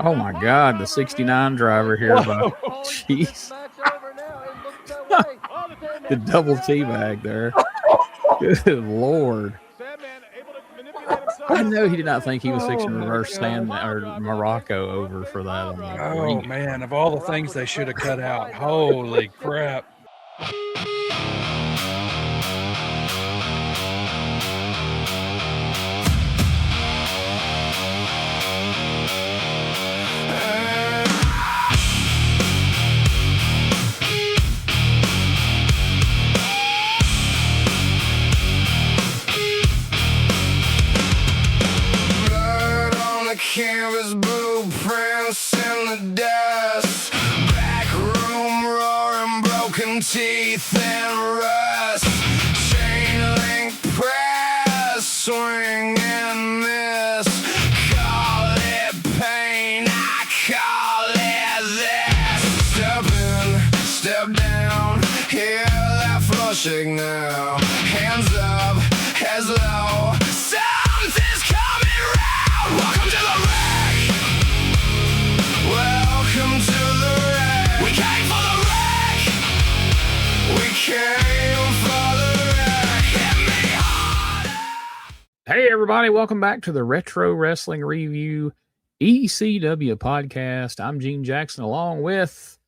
Oh my God, the 69 driver here. Jeez. The double teabag there. Good Lord. I know he did not think he was fixing to reverse Sandman or Muraco over for that. Oh, man, of all the things they should have cut out. Holy crap. Canvas blueprints in the dust, back room roaring, broken teeth and rust, chain link press, swing and miss, call it pain, I call it this. Step in, step down, hear that floor shake now, hands up, heads low, something's coming round. Welcome to the wreck. Welcome to the wreck. We came for the wreck. We came for the wreck. Hit me hard. Hey everybody, welcome back to the Retro Wrestling Review ECW podcast. I'm Gene Jackson along with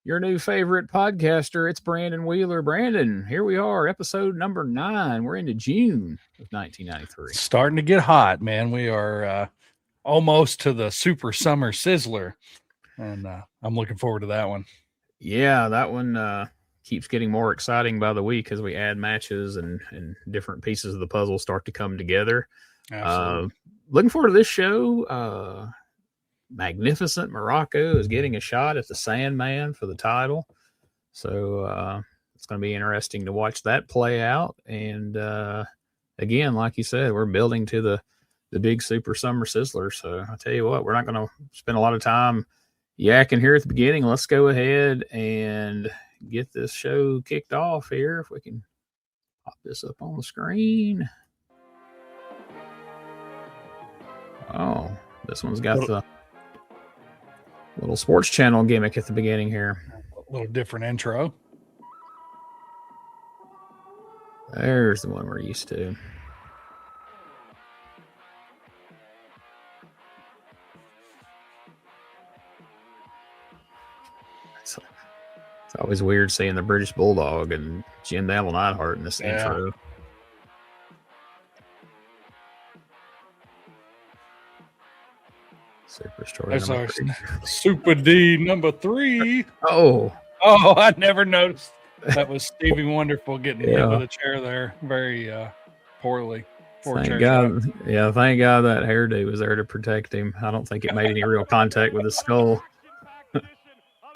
your new favorite podcaster. It's Brandon Wheeler. Brandon, here we are, episode number 9. We're into June of 1993. Starting to get hot, man. We are almost to the Super Summer Sizzler, and I'm looking forward to that one. Yeah, that one keeps getting more exciting by the week as we add matches and different pieces of the puzzle start to come together. Absolutely. Looking forward to this show. Magnificent Muraco is getting a shot at the Sandman for the title. So it's going to be interesting to watch that play out. And again, like you said, we're building to the big Super Summer Sizzler. So I tell you what, we're not going to spend a lot of time yakking here at the beginning. Let's go ahead and get this show kicked off here. If we can pop this up on the screen. Oh, this one's got the little sports channel gimmick at the beginning here. A little different intro. There's the one we're used to. It's always weird seeing the British Bulldog and Jim Dale Neidhart in this intro. Superstore. There's our Super D number 3. Oh, I never noticed. That was Stevie Wonderful getting hit with a chair there. Very poorly. Thank God. Yeah, thank God that hairdo was there to protect him. I don't think it made any real contact with his skull. Of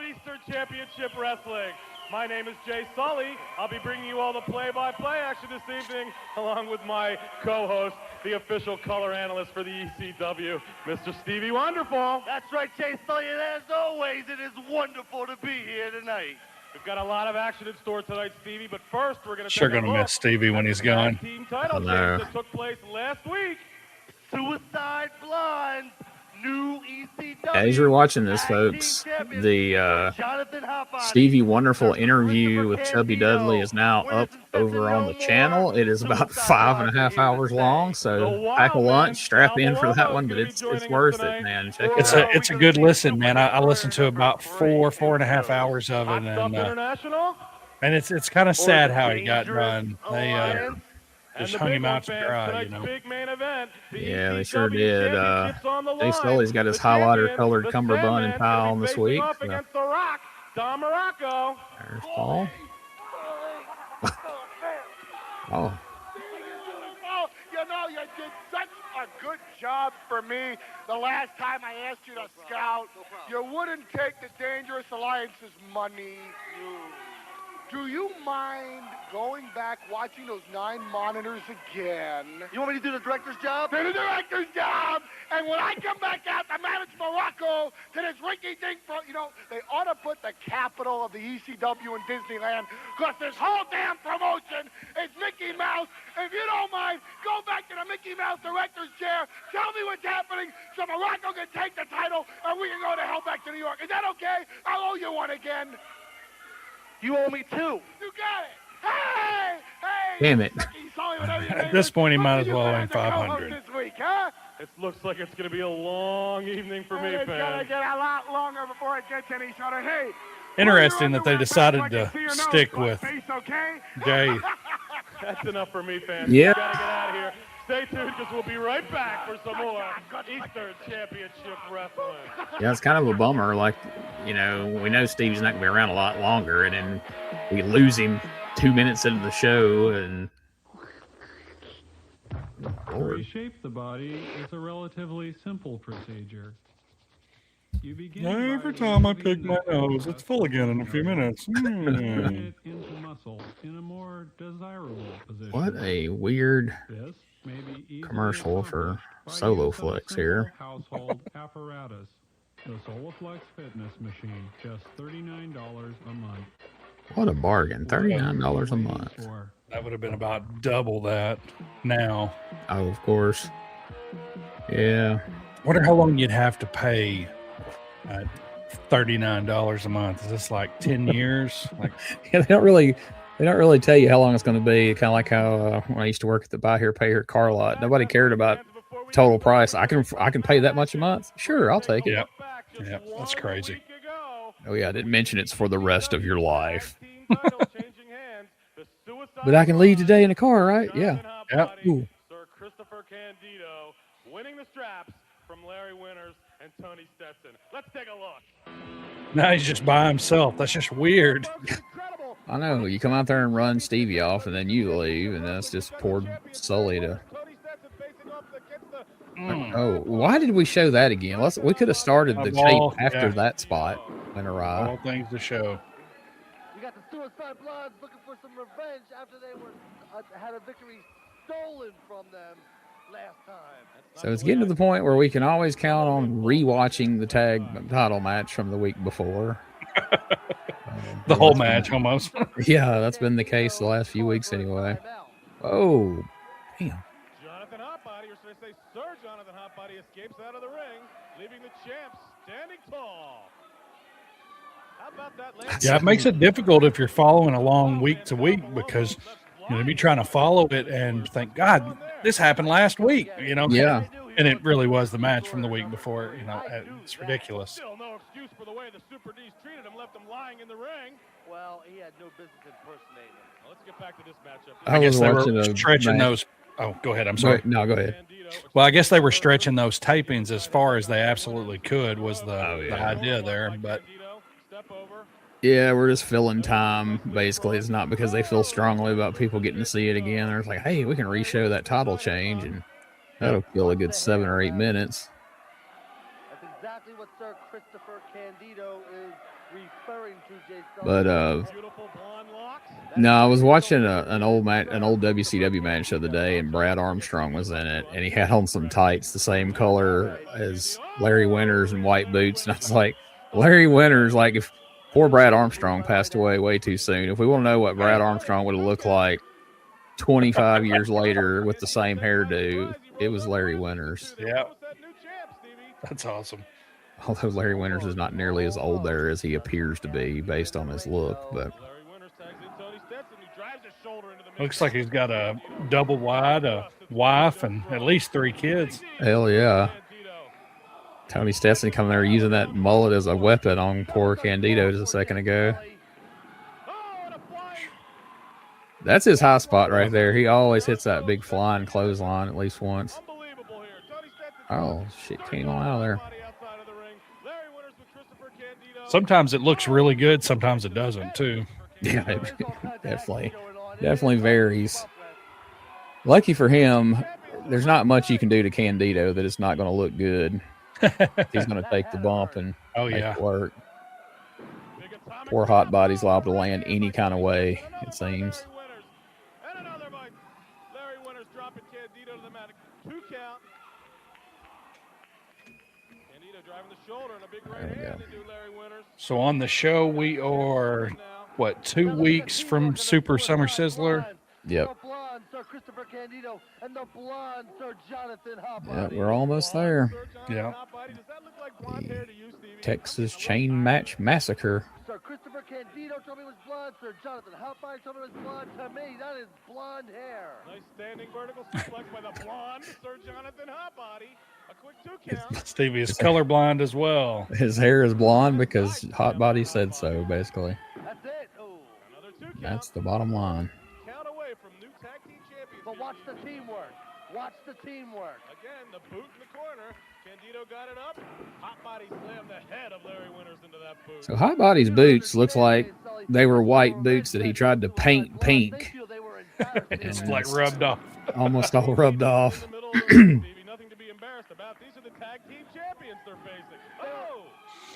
Eastern Championship Wrestling. My name is Jay Sully. I'll be bringing you all the play-by-play action this evening, along with my co-host, the official color analyst for the ECW, Mr. Stevie Wonderful. That's right, Jay Sully, and as always, it is wonderful to be here tonight. We've got a lot of action in store tonight, Stevie, but first we're going to sure going to miss Stevie when he's gone. Team title change that took place last week. Suicide Blondes. New ECW. As you're watching this, folks, the Stevie Wonderful interview with Chubby Dudley is now up over on the channel. It is about 5.5 hours long, so pack a lunch, strap in for that one, but it's worth it, man. Check it out. It's a good listen, man. I listened to about 4.5 hours of it, and it's kind of sad how he got done. They just hung him out to dry, you know. Yeah, they sure did. Jay Sully's got his highlighter colored cummerbund and tie on this week. So. Against the Rock, Don Muraco. There's Paul. Oh. You know, you did such a good job for me the last time I asked you to scout. You wouldn't take the Dangerous Alliance's money. Do you mind going back, watching those 9 monitors again? You want me to do the director's job? Do the director's job! And when I come back out, the management Muraco to this rinky-dink, they ought to put the capital of the ECW in Disneyland, because this whole damn promotion is Mickey Mouse. If you don't mind, go back to the Mickey Mouse director's chair, tell me what's happening, so Muraco can take the title, and we can go to hell back to New York. Is that okay? I'll owe you one again. You owe me 2. You got it. Hey! Damn it. At this point, he might as well win 500. This week, huh? It looks like it's going to be a long evening for me, It's fans. gonna get a lot longer before it gets any shorter. Hey, Interesting that they decided to stick with Jay. That's enough for me, fans. Yeah. We gotta get out of here. Stay tuned, because we'll be right back for some more Eastern Championship Wrestling. Yeah, it's kind of a bummer. Like, we know Steve's not going to be around a lot longer, and then we lose him 2 minutes into the show, and To reshape the body is a relatively simple procedure. You begin Every by time I removing pick my the nose, it's full again in a few minutes. turning it into muscle in a more desirable position. what a weird This may be easily commercial for accomplished by Solo use of a Flex simple here. household apparatus. The SoloFlex fitness machine, just $39 a month. What a bargain. $39 a month. For That would have been about double that now. Oh, of course. Yeah. Wonder how long you'd have to pay $39 a month. Is this like 10 years? Like, Yeah, they don't really tell you how long it's going to be. Kind of like how when I used to work at the buy here, pay here car lot. Nobody cared about total price. I can pay that much a month. Sure, I'll take it. Yep. Yep, that's crazy. Oh yeah, I didn't mention it's for the rest of your life. But I can leave today in the car, right? Yeah. Yep. Ooh. Sir Christopher Candido winning the straps from Larry Winters and Tony Stetson. Let's take a look. Now he's just by himself. That's just weird. I know. You come out there and run Stevie off, and then you leave, and that's just poor Sully to. Oh, why did we show that again? We could have started the A ball, tape after yeah. that spot went awry. All things to show. You got the Suicide Bloods looking for some revenge after they were had a victory stolen from them last time. So it's getting to the point where we can always count on rewatching the tag title match from the week before. The whole match almost. Yeah, that's been the case the last few weeks anyway. Oh, damn. Jonathan Hotbody, or should I say Sir Jonathan Hotbody, escapes out of the ring, leaving the champs standing tall. How about that, ladies? Yeah, it makes it difficult if you're following along week to week because you'll be trying to follow it and think, God, this happened last week, Yeah. And it really was the match from the week before, it's ridiculous. Still no excuse for the way the Super D's treated him, left him lying in the ring. Well, he had no business impersonating him. Well, let's get back to this matchup. I I guess was they watching were a stretching match. those. Oh, go ahead. I'm sorry. No, go ahead. Well, I guess they were stretching those tapings as far as they absolutely could was the idea there. But Step over. Yeah, we're just filling time. Basically, it's not because they feel strongly about people getting to see it again. They're like, hey, we can re-show that title change, and that'll kill a good 7 or 8 minutes. That's exactly what Sir Christopher Candido is referring to, Jay Sullivan. But Beautiful blonde locks. no, I was watching an old WCW match the other day, and Brad Armstrong was in it, and he had on some tights the same color as Larry Winters and white boots, and I was like, Larry Winters, like if poor Brad Armstrong passed away way too soon. If we want to know what Brad Armstrong would have looked like 25 years later with the same hairdo, it was Larry Winters. yeah, that's awesome. Although Larry Winters is not nearly as old there as he appears to be based on his look, but Larry Winters tags in Tony Stetson, who drives his shoulder into the Looks like he's got a double wide, a wife, and at least 3 kids. hell yeah. Tony Stetson coming there using that mullet as a weapon on poor Candido just a second ago. That's his high spot right there. He always hits that big flying clothesline at least once. Oh, shit, came on out of there. Sometimes it looks really good. Sometimes it doesn't, too. Yeah, it definitely varies. Lucky for him, there's not much you can do to Candido that it's not going to look good. He's going to take the bump and make it work. Poor hot body's liable to land any kind of way, it seems. And another bite. Larry Winters dropping Candido to the mat. 2 count. Candido There we go. So on the show, we are, what, 2 weeks from Super Summer Sizzler? Yep. The blonde Sir Christopher Candido and the blonde Sir Jonathan Hop. Yeah, we're almost there. Yeah. The Texas Chain Match Massacre. Sir Christopher Candido told me it was blonde. Sir Jonathan Hotbody told me it was blonde. To me, that is blonde hair. Nice standing vertical suplex by the blonde Sir Jonathan Hotbody. A quick 2 count. Stevie is colorblind as well. His hair is blonde because Hotbody said so, basically. That's it. Oh. Another 2 count. That's the bottom line. Count away from new tag team champions. But watch the teamwork. Watch the teamwork. Again, the boot in the corner. Candido got it up. Hotbody slammed the head of Larry Winters into that boot. So Hotbody's boots looks like they were white boots that he tried to paint pink. It's like rubbed off. Almost all rubbed off. In the middle of the ring, Stevie, nothing to be embarrassed about. These are the tag team champions they're facing. Oh!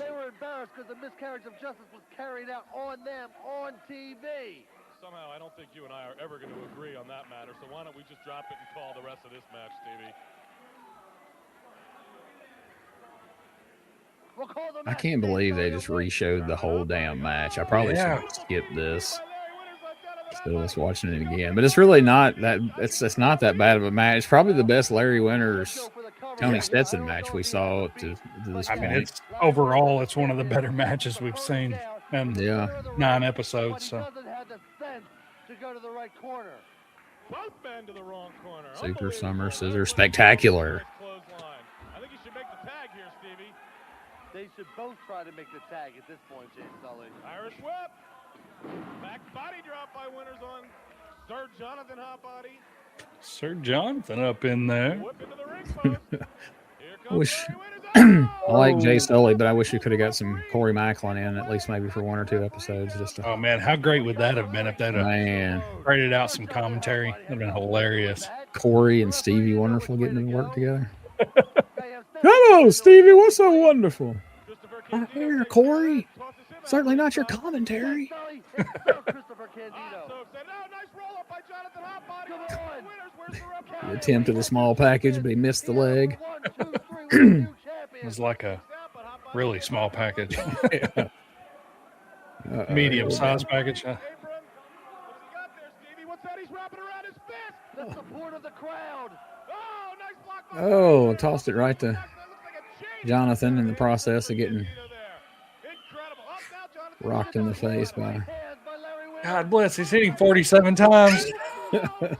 They were embarrassed because the miscarriage of justice was carried out on them on TV. Somehow, I don't think you and I are ever going to agree on that matter, so why don't we just drop it and call the rest of this match, Stevie? We'll call the I match can't believe they Dave just Sawyer. re-showed the whole damn match. I probably Yeah. should skip this instead of us watching it again. But it's really not that. It's not that bad of a match. It's probably the best Larry Winters Tony Stetson match we saw to this I mean, point. it's overall, it's one of the better matches we've seen in Yeah. 9 episodes. So But he doesn't have the sense to go to the right corner. Both men to the wrong corner. Super Summer Sizzler Spectacular. Clothesline. I think you should make the tag here, Stevie. They should both try to make the tag at this point, Jay Sully. Irish whip. Back body drop by Winters on Sir Jonathan Hotbody. Sir Jonathan up in there. Whip into the ring post. Here comes Wish- Larry Winters. I like Jay Sully, but I wish we could have got some Corey Macklin in at least maybe for 1 or 2 episodes. Just to, Oh man, how great would that have been if they'd have man, traded out some commentary? That'd have been hilarious. Corey and Stevie Wonderful getting to work together. Hello, Stevie. What's so wonderful? I hear Corey. Certainly not your commentary. Sully, it's Sir Christopher Candido. So upset. Oh, nice roll up by Jonathan Hotbody. Come on. Winters, where's the He referee? attempted a small package, but he missed the leg. 1, 2, 3, we're the new It champions. was like a really small package, Uh-oh. medium-sized package. Huh? Apron. What's he got there, Stevie? What's that? He's wrapping around his fist. The support of the crowd. Oh, nice block by Oh, tossed it right to That looks like a chain. Jonathan in the process of getting Incredible. Up now, Jonathan. rocked in the face by. Hands by Larry Winters. God bless, he's hitting 47 times. Larry Winters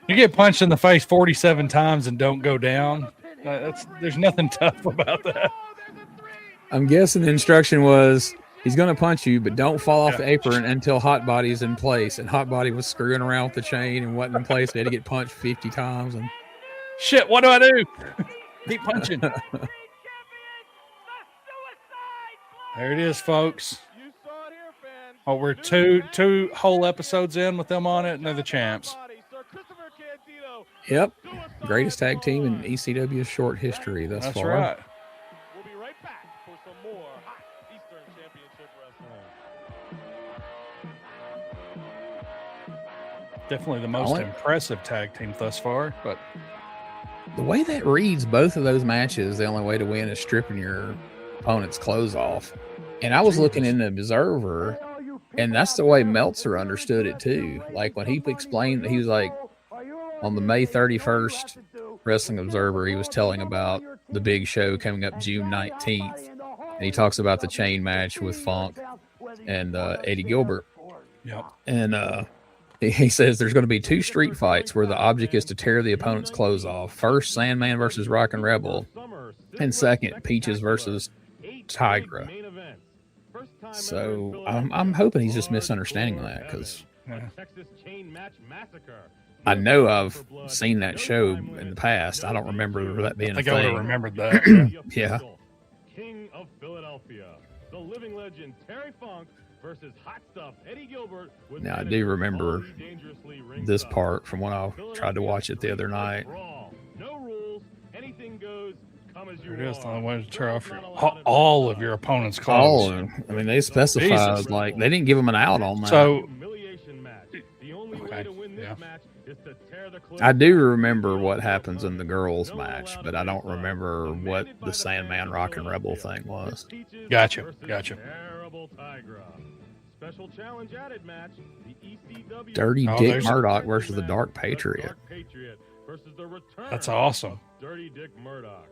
You get punched in the face 47 times and don't go down. There's nothing tough about that. I'm guessing the instruction was he's going to punch you, but don't fall off the apron until Hot Body's in place. And Hot Body was screwing around with the chain and wasn't in place. They had to get punched 50 times. And Shit, what do I do? Keep punching. There it is, folks. You saw it here, fans. Oh, we're two whole episodes in with them on it, and they're the champs. Sir Christopher Candido. yep, greatest tag team in ECW's short history thus That's far. right. We'll be right back for some more hot Eastern Championship wrestling. Definitely the most Only- impressive tag team thus far. But The way that reads both of those matches, the only way to win is stripping your opponent's clothes off. And I was looking in the Observer, and that's the way Meltzer understood it too. Like when he explained, he was like, on the May 31st Wrestling Observer, he was telling about the big show coming up June 19th. And he talks about the chain match with Funk and Eddie Gilbert. yep. And he says there's going to be 2 street fights where the object is to tear the opponent's clothes off. First, Sandman versus Rockin' Rebel. And second, Peaches versus Tigra. So I'm hoping he's just misunderstanding that, because Texas Chain Match Massacre. I know I've seen that show in the past. I don't remember that being I a think I would have thing. remembered that. Yeah. King of Philadelphia, the living legend Terry Funk versus Hot Stuff Eddie Gilbert. with Now, I manager do remember Paulie Dangerously this ringside. part from when I tried to watch it the other night. Brawl. No rules, anything goes. Come as you There it is. The are. only way to tear off Girls your, not allowed in all the of your opponent's All clothes. of them. I mean, they specified, Jesus. like, they didn't give him an out on that. So Humiliation match. The only way Okay, to win this yeah. match I do remember what happens in the girls' match, but I don't remember what the Sandman Rockin' Rebel thing was. Gotcha. Special challenge added match, the ECW Dirty Dick Murdoch versus the Dark Patriot. Versus the return That's awesome. of Dirty Dick Murdoch.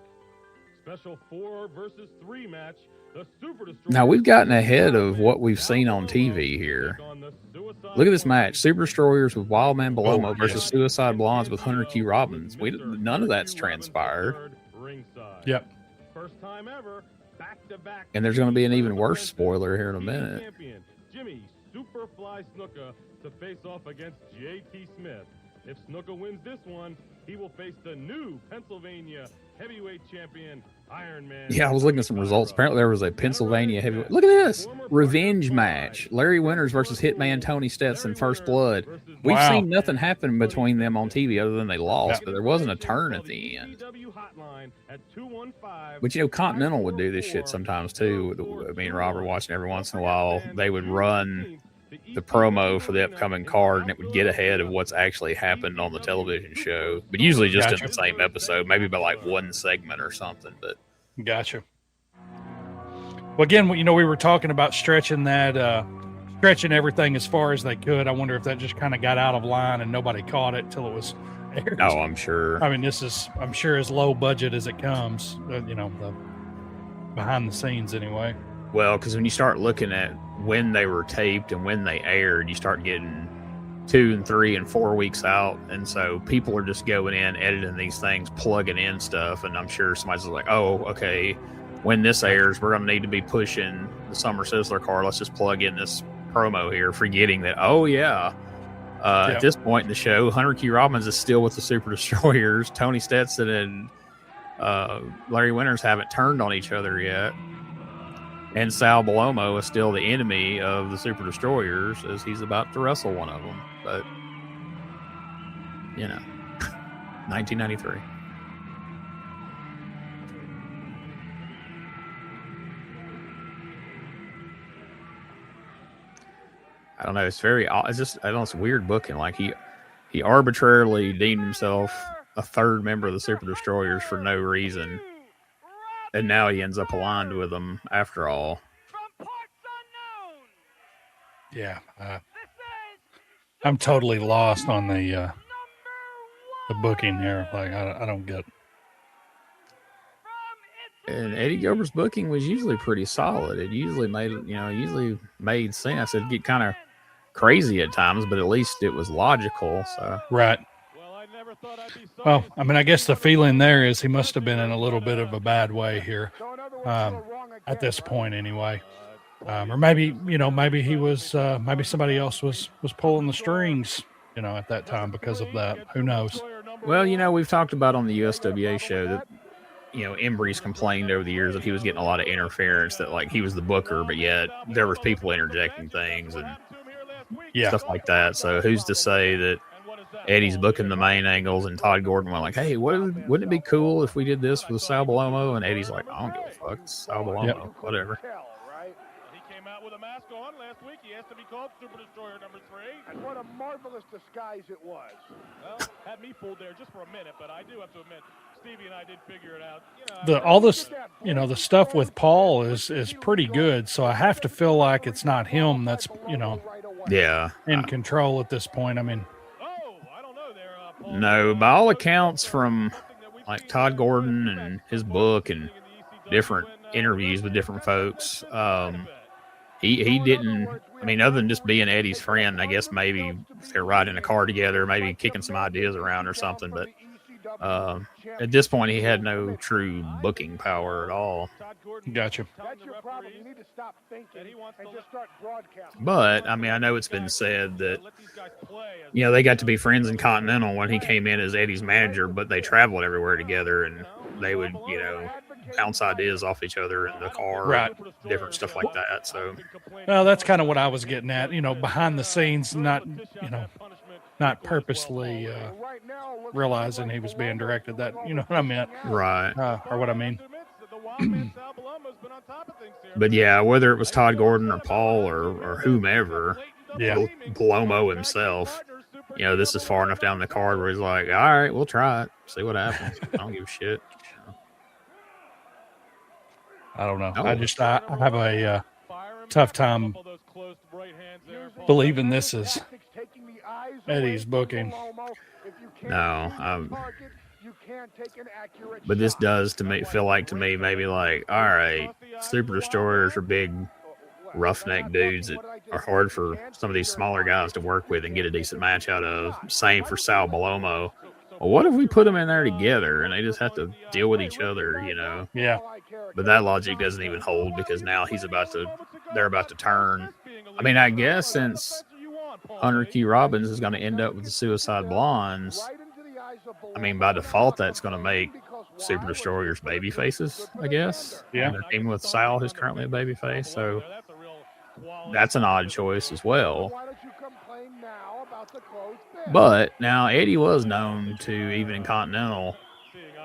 Special 4 versus 3 match, the Super Destroyer. Now, we've gotten ahead of what we've seen on TV here. Look at this match. Super Destroyers with Wildman Belomo versus Suicide Blondes with Hunter Q. Robbins. None of that's transpired. Yep. First time ever, back-to-back. And there's going to be an even worse spoiler here in a minute. Jimmy Superfly Snuka to face off against JT Smith. If Snuka wins this one, he will face the new Pennsylvania heavyweight champion, Iron Man. Yeah, I was looking at some results. Apparently there was a Pennsylvania heavyweight. Look at this. Revenge match. Larry Winters versus Hitman Tony Stetson, First Blood. We've seen nothing happen between them on TV other than they lost, but there wasn't a turn at the end. But, you know, Continental would do this shit sometimes, too. Me and Robert watching every once in a while. They would run the promo for the upcoming card, and it would get ahead of what's actually happened on the television show. But usually just in the same episode, maybe by like one segment or something. But gotcha. Well, again, you know, we were talking about stretching everything as far as they could. I wonder if that just kind of got out of line and nobody caught it till it was aired. Oh, I'm sure. I mean, this is, I'm sure, as low budget as it comes, you know, the behind the scenes anyway. Well, because when you start looking at when they were taped and when they aired, you start getting 2 and 3 and 4 weeks out. And so people are just going in, editing these things, plugging in stuff. And I'm sure somebody's like, oh, okay, when this airs, we're going to need to be pushing the Summer Sizzler card. Let's just plug in this promo here, forgetting that, oh, yeah. At this point in the show, Hunter Q. Robbins is still with the Super Destroyers. Tony Stetson and Larry Winters haven't turned on each other yet. And Sal Belomo is still the enemy of the Super Destroyers as he's about to wrestle one of them. But, you know, 1993. I don't know. It's just, I don't know, it's weird booking. Like he arbitrarily deemed himself a third member of the Super Destroyers for no reason. And now he ends up aligned with them after all. Yeah. I'm totally lost on the booking here. Like, I don't get. And Eddie Gilbert's booking was usually pretty solid. It usually made sense. It'd get kind of crazy at times, but at least it was logical. So right. Well, I mean, I guess the feeling there is he must have been in a little bit of a bad way here at this point anyway. Or maybe, you know, maybe he was, maybe somebody else was pulling the strings, you know, at that time because of that. Who knows? Well, you know, we've talked about on the USWA show that, you know, Embry's complained over the years that he was getting a lot of interference, that like he was the booker, but yet there was people interjecting things and stuff like that. So who's to say that Eddie's booking the main angles and Todd Gordon went like, hey, wouldn't it be cool if we did this with Sal Belomo? And Eddie's like, I don't give a fuck. It's Sal Belomo, whatever. He came out with a mask on last week. He has to be called Super Destroyer number 3. And what a marvelous disguise it was. Well, had me fooled there just for a minute, but I do have to admit, Stevie and I did figure it out. All this, you know, the stuff with Paul is pretty good. So I have to feel like it's not him that's, you know, in control at this point. I mean, no, by all accounts from like Todd Gordon and his book and different interviews with different folks, he didn't, I mean, other than just being Eddie's friend, I guess maybe they're riding a car together, maybe kicking some ideas around or something, but at this point he had no true booking power at all. Gotcha. That's your problem. You need to stop thinking and just start broadcasting. But I mean, I know it's been said that, you know, they got to be friends in Continental when he came in as Eddie's manager, but they traveled everywhere together and they would, you know, bounce ideas off each other in the car, right? Different stuff like that. So, well, that's kind of what I was getting at. You know, behind the scenes, not purposely realizing he was being directed. That, you know what I meant, right? Or what I mean. But yeah, whether it was Todd Gordon or Paul or whomever, Belomo himself, you know, this is far enough down the card where he's like, all right, we'll try it, see what happens. I don't give a shit. I don't know. No. I have a tough time believing this is Eddie's booking. No, but this does feel like to me maybe like, all right, Super Destroyers are big roughneck dudes that are hard for some of these smaller guys to work with and get a decent match out of. Same for Sal Balomo. Well, what if we put them in there together and they just have to deal with each other, you know? Yeah. But that logic doesn't even hold because now they're about to turn. I mean, I guess since Hunter Q. Robbins is going to end up with the Suicide Blondes, I mean, by default, that's going to make Super Destroyers baby faces, I guess. Yeah. And they're teaming with Sal, who's currently a baby face. So that's an odd choice as well. But now Eddie was known to, even in Continental,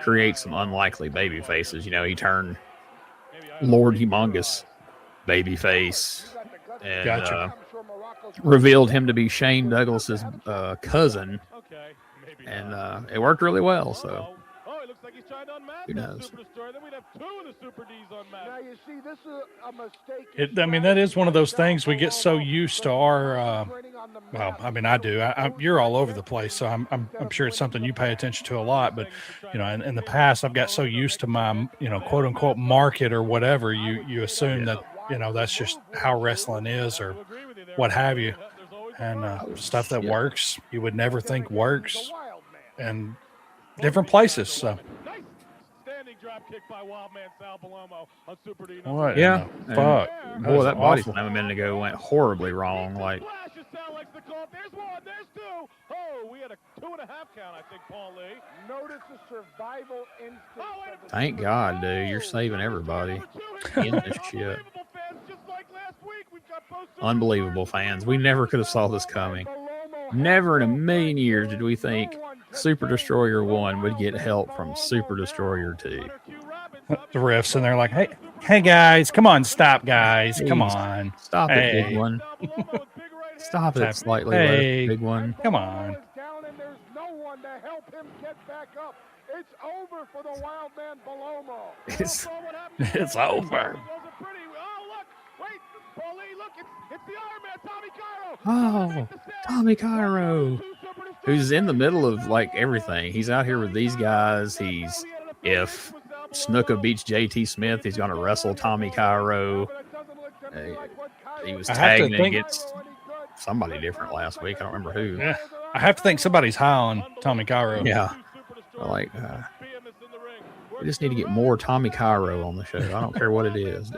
create some unlikely baby faces. You know, he turned Lord Humongous baby face and revealed him to be Shane Douglas's cousin. And it worked really well, so who knows? I mean, that is one of those things we get so used to our. Well, I mean, I do. You're all over the place, so I'm sure it's something you pay attention to a lot. But you know, in the past, I've got so used to my quote unquote market or whatever. You assume that that's just how wrestling is or what have you, and stuff that works you would never think works, and different places. So. What? Yeah. Fuck. Boy, that body slam a minute ago went horribly wrong. Like, we had a 2.5 count, I think, Paul Lee. Notice the survival instinct. Thank God, dude. You're saving everybody in this shit. Unbelievable fans. We never could have saw this coming. Never in a million years did we think Super Destroyer 1 would get help from Super Destroyer 2. The refs, and they're like, hey guys, come on, stop, guys, come on. Stop it, big one. Stop it, slightly left, big one. Come on. It's over for the Wild Man Balomo. It's over. It's the Iron Man, Tommy Cairo. Oh, Tommy Cairo, who's in the middle of like everything. He's out here with these guys. If Snuka beats JT Smith, he's going to wrestle Tommy Cairo. He was tagging against somebody different last week. I don't remember who. Yeah, I have to think somebody's high on Tommy Cairo. Yeah, like we just need to get more Tommy Cairo on the show. I don't care what it is.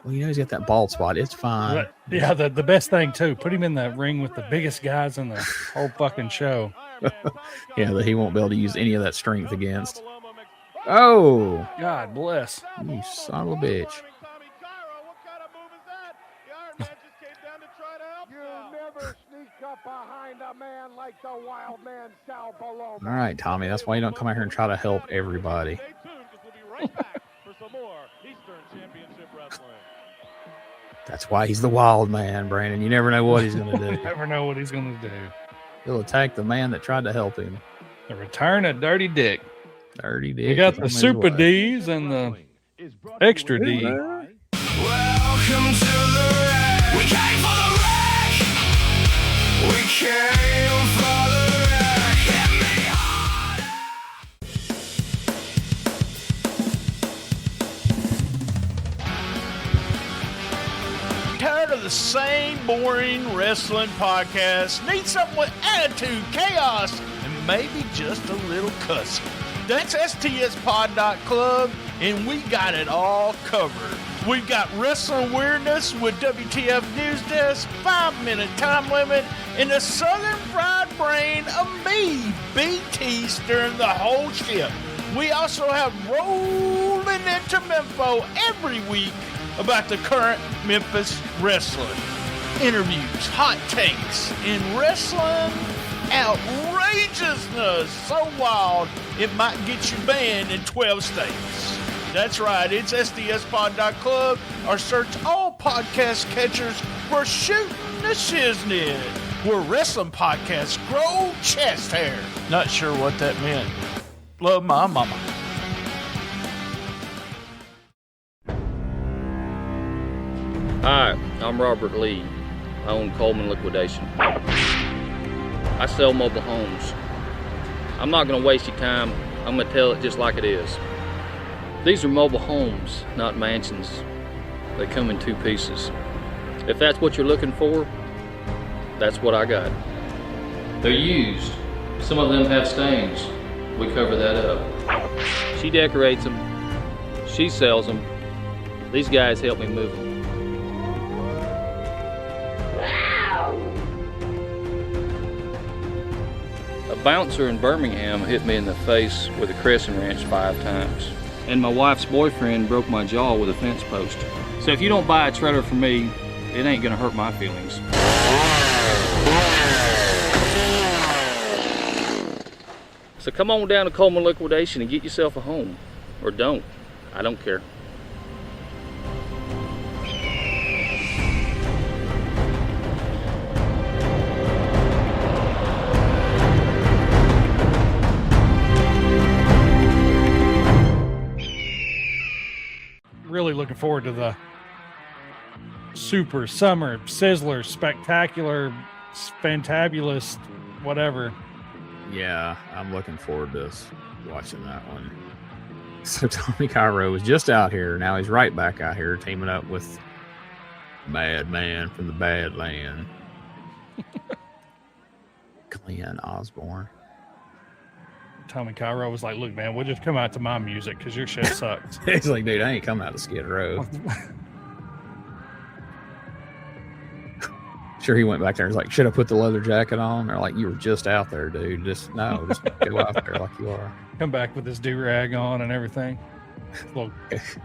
Well, he's got that bald spot. It's fine. Yeah, the best thing too, put him in the ring with the biggest guys in the whole fucking show. Yeah, that he won't be able to use any of that strength against. Oh, God bless. You son of a bitch. All right, Tommy, that's why you don't come out here and try to help everybody. That's why he's the wild man, Brandon. You never know what he's going to do. Never know what he's going to do. He'll attack the man that tried to help him. The return of Dirty Dick. Dirty Dick. We got the Super D's and the Extra D. Welcome to the wreck. We came for the wreck. We came for the wreck. Hit me hard. Tired of the same boring wrestling podcast? Need something with attitude, chaos, and maybe just a little cussing? That's STSpod.club, and we got it all covered. We've got wrestling weirdness with WTF News Desk, 5-minute time limit, and the Southern fried brain of me, BT, stirring the whole ship. We also have rolling into Memphis every week about the current Memphis wrestling. Interviews, hot takes, and wrestling outrageousness so wild it might get you banned in 12 states. That's right, it's SDSpod.club or search all podcast catchers for Shooting the Shiznit. where wrestling podcasts grow chest hair. Not sure what that meant. Love my mama. Hi, I'm Robert Lee. I own Coleman Liquidation. I sell mobile homes. I'm not going to waste your time. I'm going to tell it just like it is. These are mobile homes, not mansions. They come in 2 pieces. If that's what you're looking for, that's what I got. They're used. Some of them have stains. We cover that up. She decorates them. She sells them. These guys help me move them. A bouncer in Birmingham hit me in the face with a crescent wrench 5 times. And my wife's boyfriend broke my jaw with a fence post. So if you don't buy a trailer from me, it ain't gonna hurt my feelings. So come on down to Coleman Liquidation and get yourself a home. Or don't. I don't care. Really looking forward to the Super Summer Sizzler Spectacular Fantabulous whatever. Yeah, I'm looking forward to watching that one. So Tommy Cairo was just out here. Now he's right back out here teaming up with Bad Man from the Badland. Glenn Osborne. Tommy Cairo was like, look, man, we'll just come out to my music because your shit sucks. He's like, dude, I ain't coming out to Skid Row. Sure, he went back there and was like, should I put the leather jacket on? They're like, you were just out there, dude. Just go out there like you are. Come back with this do-rag on and everything. Little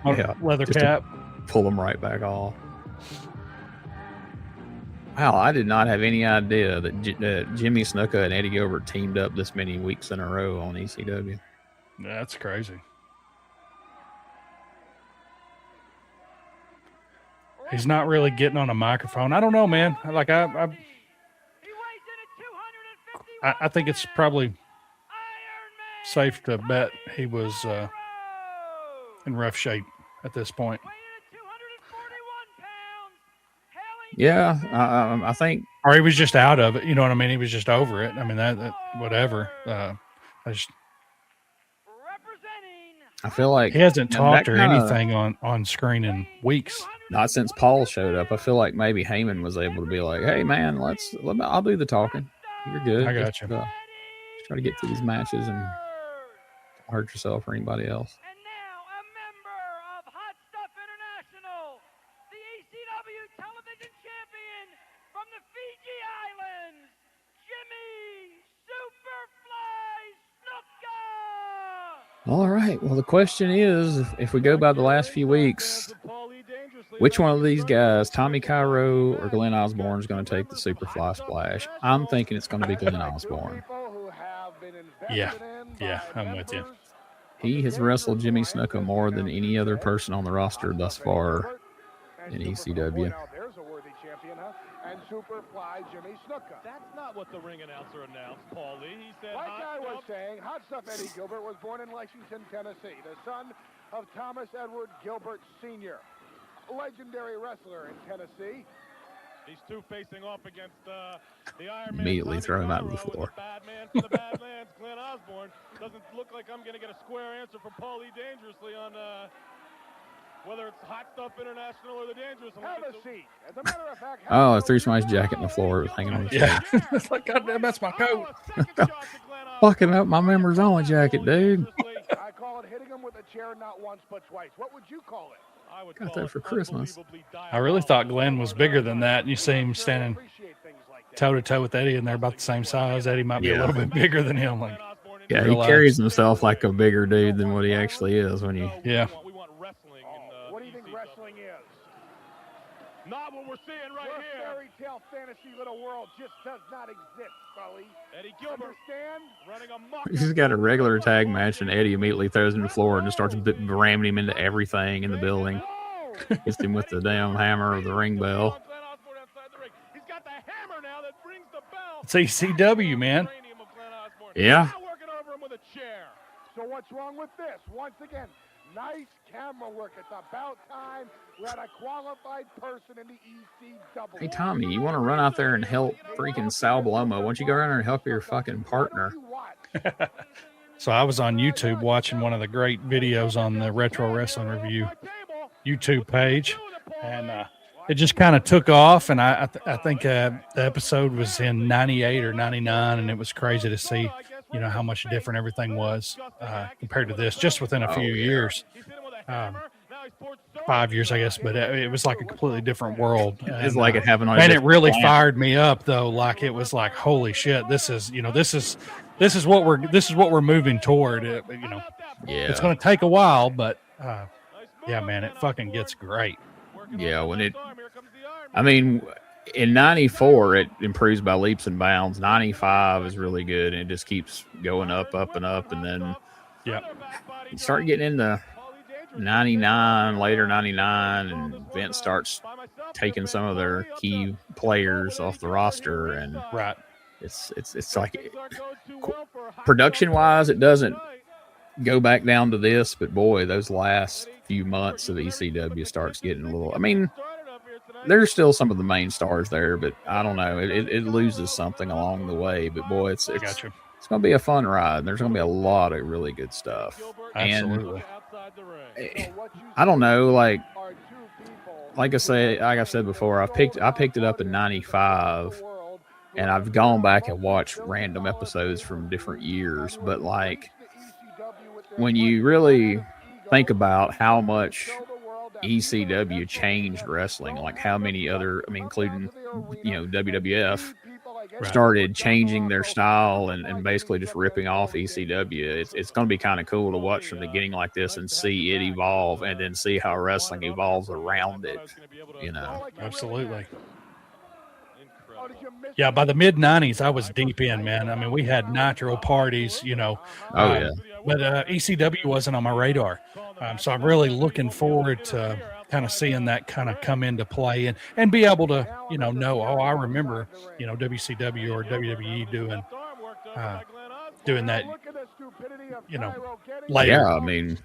Yeah, leather just cap. Pull them right back off. Wow, I did not have any idea that Jimmy Snuka and Eddie Gilbert teamed up this many weeks in a row on ECW. That's crazy. He's not really getting on a microphone. I don't know, man. Like I think it's probably safe to bet he was in rough shape at this point. Yeah, I think, or he was just out of it. You know what I mean? He was just over it. I mean that whatever. I feel like he hasn't talked or anything on screen in weeks. Not since Paul showed up. I feel like maybe Heyman was able to be like, "Hey, man, I'll do the talking. You're good. I got just, you. Just try to get through these matches and don't hurt yourself or anybody else." And now a member of Hot Stuff International, the ECW television champion from the Fiji Islands, Jimmy Superfly Snuka. All right. Well, the question is, if we go by the last few weeks, which one of these guys, Tommy Cairo or Glenn Osborne, is going to take the Superfly Splash? I'm thinking it's going to be Glenn Osborne. Yeah, I'm with you. He has wrestled Jimmy Snuka more than any other person on the roster thus far in ECW. And Superfly Jimmy Snuka. That's not what the ring announcer announced, Paulie. He said, like I was saying, Hot Stuff Eddie Gilbert was born in Lexington, Tennessee, the son of Thomas Edward Gilbert Sr., a legendary wrestler in Tennessee. These two facing off against the Iron Man. Immediately throw him out of the floor. The bad man from the Badlands, Glenn Osborne. Doesn't look like I'm going to get a square answer from Paulie Dangerously on whether it's Hot Stuff International or the Dangerous. Have a seat. As a matter of fact, Oh, I threw somebody's jacket in the floor. It was hanging on the Yeah. It's like, goddamn, that's my coat. Fucking up my members only jacket, dude. I call it hitting him with a chair not once but twice. What would you call it? I would Got that for Christmas. I really thought Glenn was bigger than that. You see him standing toe-to-toe with Eddie, and they're about the same size. Eddie might be a little bit bigger than him. Like, Yeah, he carries himself like a bigger dude than what he actually is when you. Yeah. What do you think wrestling is? Not what we're seeing right Your here. fairy tale fantasy little world just does not exist, Sully. Eddie Gilbert Understand? running amok. He's got a regular tag match, and Eddie immediately throws him to the floor and just starts ramming him into everything in the building. Hits him with the damn hammer or the ring bell. He's got the hammer now that brings the It's ECW, man. Yeah. So what's wrong with this? Once again, nice camera work. It's about time we had a qualified person in the ECW. Hey, Tommy, you want to run out there and help freaking Sal Balomo? Why don't you go around there and help your fucking partner? So I was on YouTube watching one of the great videos on the Retro Wrestling Review YouTube page, and it just kind of took off. And I think the episode was in 98 or 99, and it was crazy to see, you know, how much different everything was compared to this just within a few years. 5 years, I guess, but it was like a completely different world. It's like it happened on and it really fired me up, though. Like, it was like, holy shit, this is what we're moving toward. You know, yeah, it's going to take a while, but yeah, man, it fucking gets great. Yeah, I mean, in 94, it improves by leaps and bounds. 95 is really good, and it just keeps going up, and up, and then you start getting into 99, later 99, and Vince starts taking some of their key players off the roster, and it's like production wise, it doesn't go back down to this, but boy, those last few months of ECW starts getting a little. I mean, there's still some of the main stars there, but I don't know, it loses something along the way. But boy, it's going to be a fun ride. There's going to be a lot of really good stuff. Absolutely. And I don't know, like I said before, I picked it up in 95, and I've gone back and watched random episodes from different years. But like, when you really think about how much ECW changed wrestling, like how many other, I mean, including, you know, WWF started changing their style and basically just ripping off ECW. It's going to be kind of cool to watch from the beginning like this and see it evolve, and then see how wrestling evolves around it, you know. Absolutely. Yeah, by the mid 90s, I was deep in, man. I mean, we had Nitro parties, you know. Oh, yeah. But ECW wasn't on my radar. So I'm really looking forward to kind of seeing that kind of come into play and be able to, you know, I remember, you know, WCW or WWE doing that, you know, later. Yeah, I mean,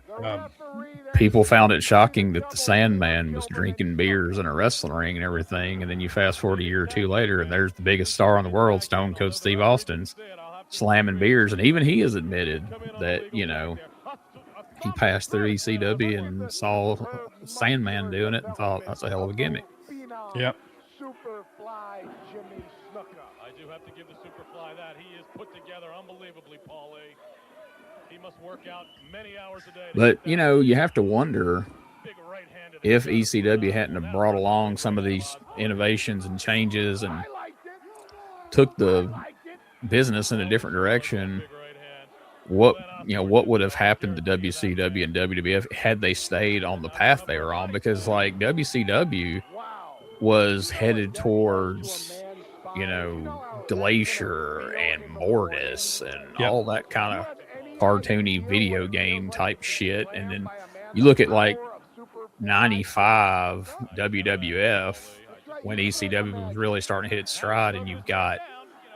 people found it shocking that the Sandman was drinking beers in a wrestling ring and everything, and then you fast forward a year or two later, and there's the biggest star in the world, Stone Cold Steve Austin's slamming beers, and even he has admitted that, you know, he passed through ECW and saw Sandman doing it and thought that's a hell of a gimmick. Yep. Superfly Jimmy Snuka. I do have to give the Superfly that. He is put together unbelievably, Paulie. He must work out many hours a day. But, you know, you have to wonder if ECW hadn't have brought along some of these innovations and changes and took the business in a different direction, what would have happened to WCW and WWF had they stayed on the path they were on? Because like WCW was headed towards, you know, Glacier and Mortis and all that kind of cartoony video game type shit. And then you look at like 95 WWF, when ECW was really starting to hit its stride, and you've got,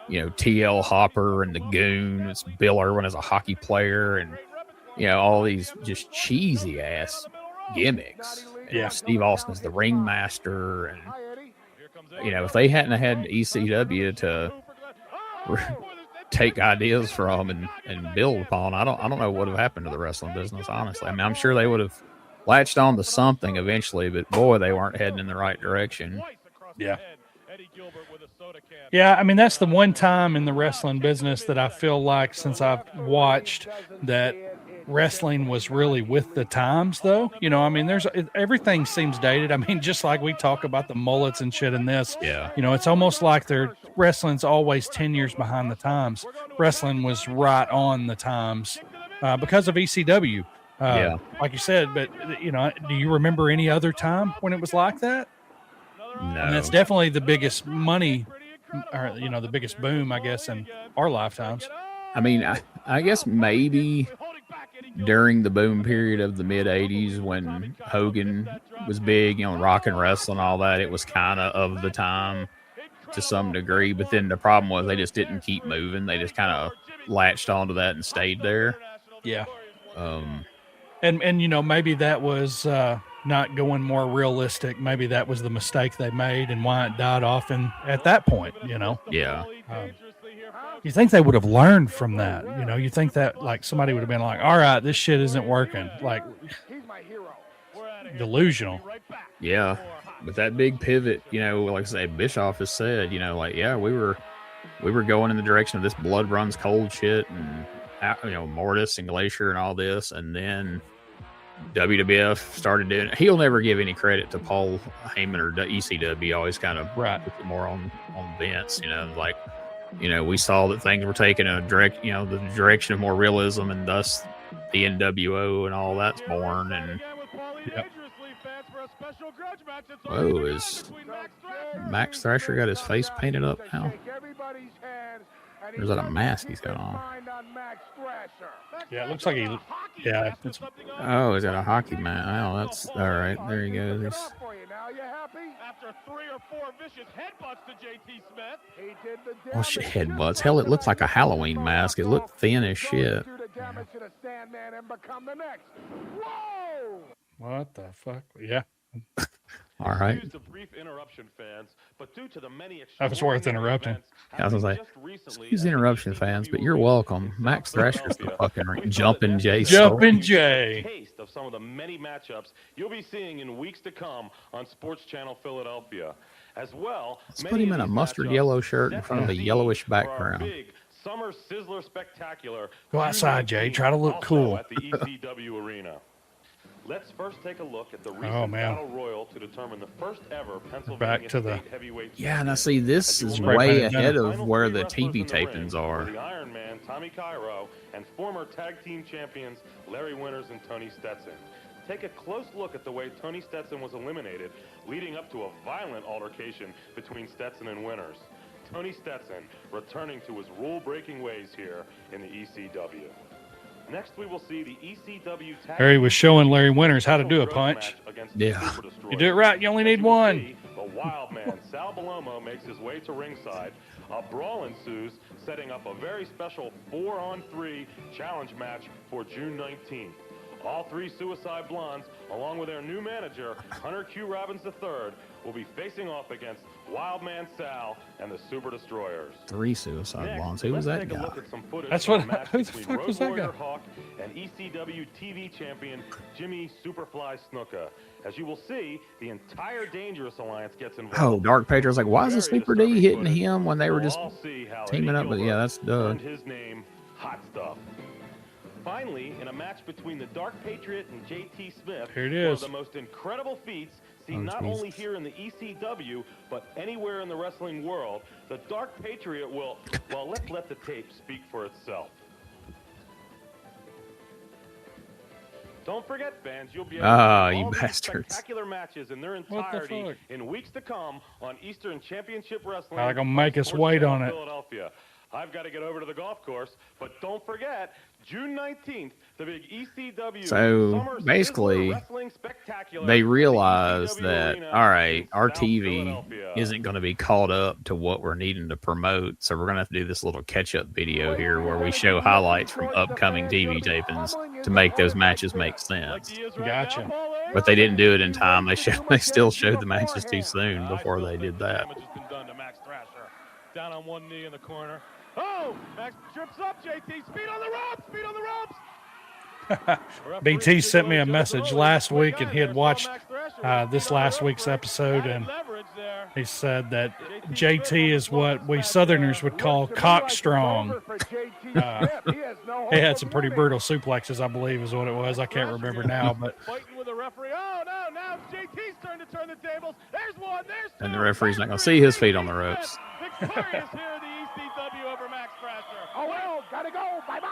you know, TL Hopper and the Goon. It's Bill Irwin as a hockey player, and, you know, all these just cheesy ass gimmicks. Yeah. Steve Austin is the ringmaster, and, you know, if they hadn't had ECW to take ideas from and build upon, I don't know what would have happened to the wrestling business, honestly. I mean, I'm sure they would have latched on to something eventually, but boy, they weren't heading in the right direction. Yeah. Yeah, I mean, that's the one time in the wrestling business that I feel like, since I've watched, that wrestling was really with the times, though. You know, I mean, everything seems dated. I mean, just like we talk about the mullets and shit in this. Yeah. You know, it's almost like wrestling's always 10 years behind the times. Wrestling was right on the times because of ECW. Yeah. Like you said, but, you know, do you remember any other time when it was like that? No. And that's definitely the biggest money, or, you know, the biggest boom, I guess, in our lifetimes. I mean, I guess maybe during the boom period of the mid 80s when Hogan was big, you know, rock and wrestling, all that, it was kind of the time. to some degree, but then the problem was they just didn't keep moving. They just kind of latched onto that and stayed there. Yeah. And you know, maybe that was not going more realistic. Maybe that was the mistake they made and why it died off at that point, you know. Yeah. You think they would have learned from that, you know? You think that like somebody would have been like, all right, this shit isn't working. Like, delusional. Yeah. But that big pivot, you know, like I say, Bischoff has said, you know, like, yeah, we were going in the direction of this blood runs cold shit and, you know, Mortis and Glacier and all this. And then WWF started doing it. He'll never give any credit to Paul Heyman or ECW. He always kind of puts it more on Vince, you know, like, you know, we saw that things were taking a the direction of more realism, and thus the NWO and all that's born. And whoa, is Max Thrasher got his face painted up now? Or is that a mask he's got on? Yeah, it looks like he's got a hockey mask. Oh, that's all right. There he goes. After 3 or 4 vicious headbutts to JT Smith. Well, shit, headbutts. Hell, it looked like a Halloween mask. It looked thin as shit. What the fuck? Yeah. All right. That was worth interrupting. I was going to say, excuse the interruption, fans, but you're welcome. Max Thrasher's the fucking Jumpin' Jay. Jumpin' Jay. Taste of some of the many matchups you'll be seeing in weeks to come on Sports Channel Philadelphia. As well, let's put him in a mustard yellow shirt in front of a yellowish background. Summer Sizzler Spectacular. Go outside, Jay. Try to look cool. At the ECW Arena. Let's first take a look at the recent Battle Royal to determine the first ever Pennsylvania State Heavyweight. Yeah, now see, this is way ahead of where the TV tapings are. The Iron Man, Tommy Cairo, and former tag team champions Larry Winters and Tony Stetson. Take a close look at the way Tony Stetson was eliminated, leading up to a violent altercation between Stetson and Winters. Tony Stetson returning to his rule-breaking ways here in the ECW. Next, we will see the ECW tag. Harry was showing Larry Winters how to do a punch. Yeah. You do it right, you only need one. The wild man, Sal Balomo, makes his way to ringside. A brawl ensues, setting up a very special 4-on-3 challenge match for June 19th. All 3 Suicide Blondes, along with their new manager, Hunter Q. Robbins III, will be facing off against Wildman Sal and the Super Destroyers. 3 Suicide Blondes. Who was that guy? That's what. Who the fuck was that guy? Hawk and ECW TV champion Jimmy Superfly Snuka. As you will see, the entire Dangerous Alliance gets involved. Oh, Dark Patriot's like, why is the Super D hitting him when they were just teaming up? But yeah, that's Doug. His name, Hot Stuff. Finally, in a match between the Dark Patriot and JT Smith, here it is. One of the most incredible feats seen not only here in the ECW, but anywhere in the wrestling world, the Dark Patriot will, well, let's let the tape speak for itself. Don't forget, fans, you'll be able to see all these spectacular matches in their entirety in weeks to come on Eastern Championship Wrestling. I'm going to make us wait on it. Philadelphia. I've got to get over to the golf course, but don't forget, June 19th, the big ECW. So basically, they realize that, all right, our TV isn't going to be caught up to what we're needing to promote. So we're going to have to do this little catch-up video here where we show highlights from upcoming TV tapings to make those matches make sense. Gotcha. But they didn't do it in time. They still showed the matches too soon before they did that. Down on one knee in the corner. Oh, Max trips up, JT. Speed on the ropes. BT sent me a message last week, and he had watched this last week's episode, and he said that JT is what we Southerners would call cock strong. He had some pretty brutal suplexes, I believe, is what it was. I can't remember now, but fighting with the referee. Oh no! Now it's JT's turn to turn the tables. There's one. There's two. And the referee's not going to see his feet on the ropes. Victorious here in the ECW over Max Thrasher. Oh well, gotta go. Bye bye.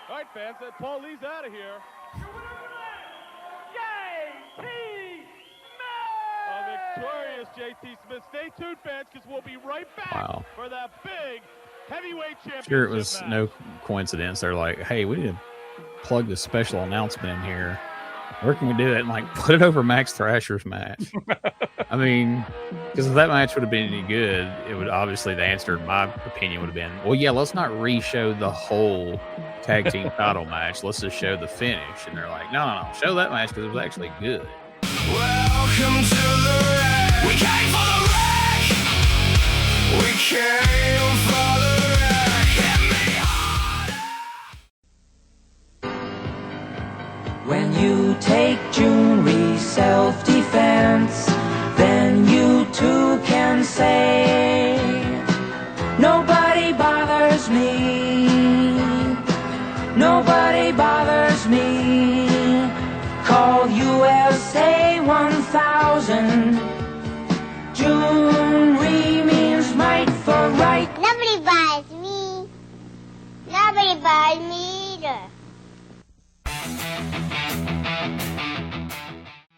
All right, fans. Paul Lee's out of here. JT A victorious JT Smith. Stay tuned, fans, because we'll be right back for that big heavyweight championship. Sure, it was match. no coincidence. They're like, hey, we need to plug this special announcement in here. Where can we do that? And like, put it over Max Thrasher's match. I mean, because if that match would have been any good, it would obviously, the answer, in my opinion, would have been, well, yeah, let's not re-show the whole tag team title match. Let's just show the finish. And they're like, no, show that match because it was actually good. Welcome to the wreck. We came for the wreck. We came for the wreck. Hit me hard. When you take jewelry self-defense, then you too can say, nobody bothers me, nobody bothers me. Call USA 1000. Jewelry means might for right. Nobody buys me. Nobody buys me either.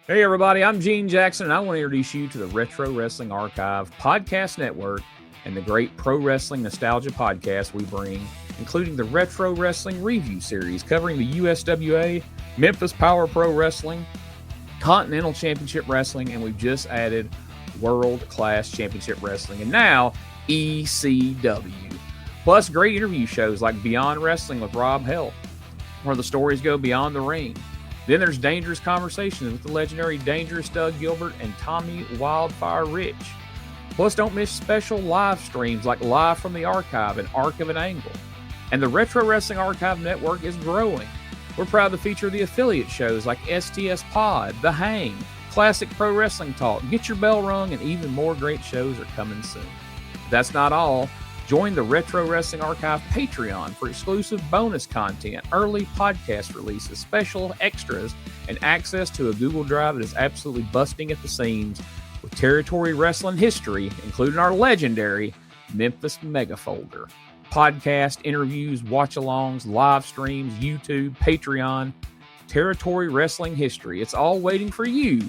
Hey everybody, I'm Gene Jackson, and I want to introduce you to the Retro Wrestling Archive Podcast Network and the great pro wrestling nostalgia podcast we bring, including the Retro Wrestling Review Series covering the USWA, Memphis Power Pro Wrestling, Continental Championship Wrestling, and we've just added World Class Championship Wrestling, and now ECW. Plus great interview shows like Beyond Wrestling with Rob Hell, where the stories go beyond the ring. Then there's Dangerous Conversations with the legendary Dangerous Doug Gilbert and Tommy Wildfire Rich. Plus, don't miss special live streams like Live from the Archive and Arc of an Angle. And the Retro Wrestling Archive Network is growing. We're proud to feature the affiliate shows like STS Pod, The Hang, Classic Pro Wrestling Talk, Get Your Bell Rung, and even more great shows are coming soon. But that's not all. Join the Retro Wrestling Archive Patreon for exclusive bonus content, early podcast releases, special extras, and access to a Google Drive that is absolutely busting at the seams with territory wrestling history, including our legendary Memphis Mega Folder. Podcast, interviews, watch-alongs, live streams, YouTube, Patreon, territory wrestling history. It's all waiting for you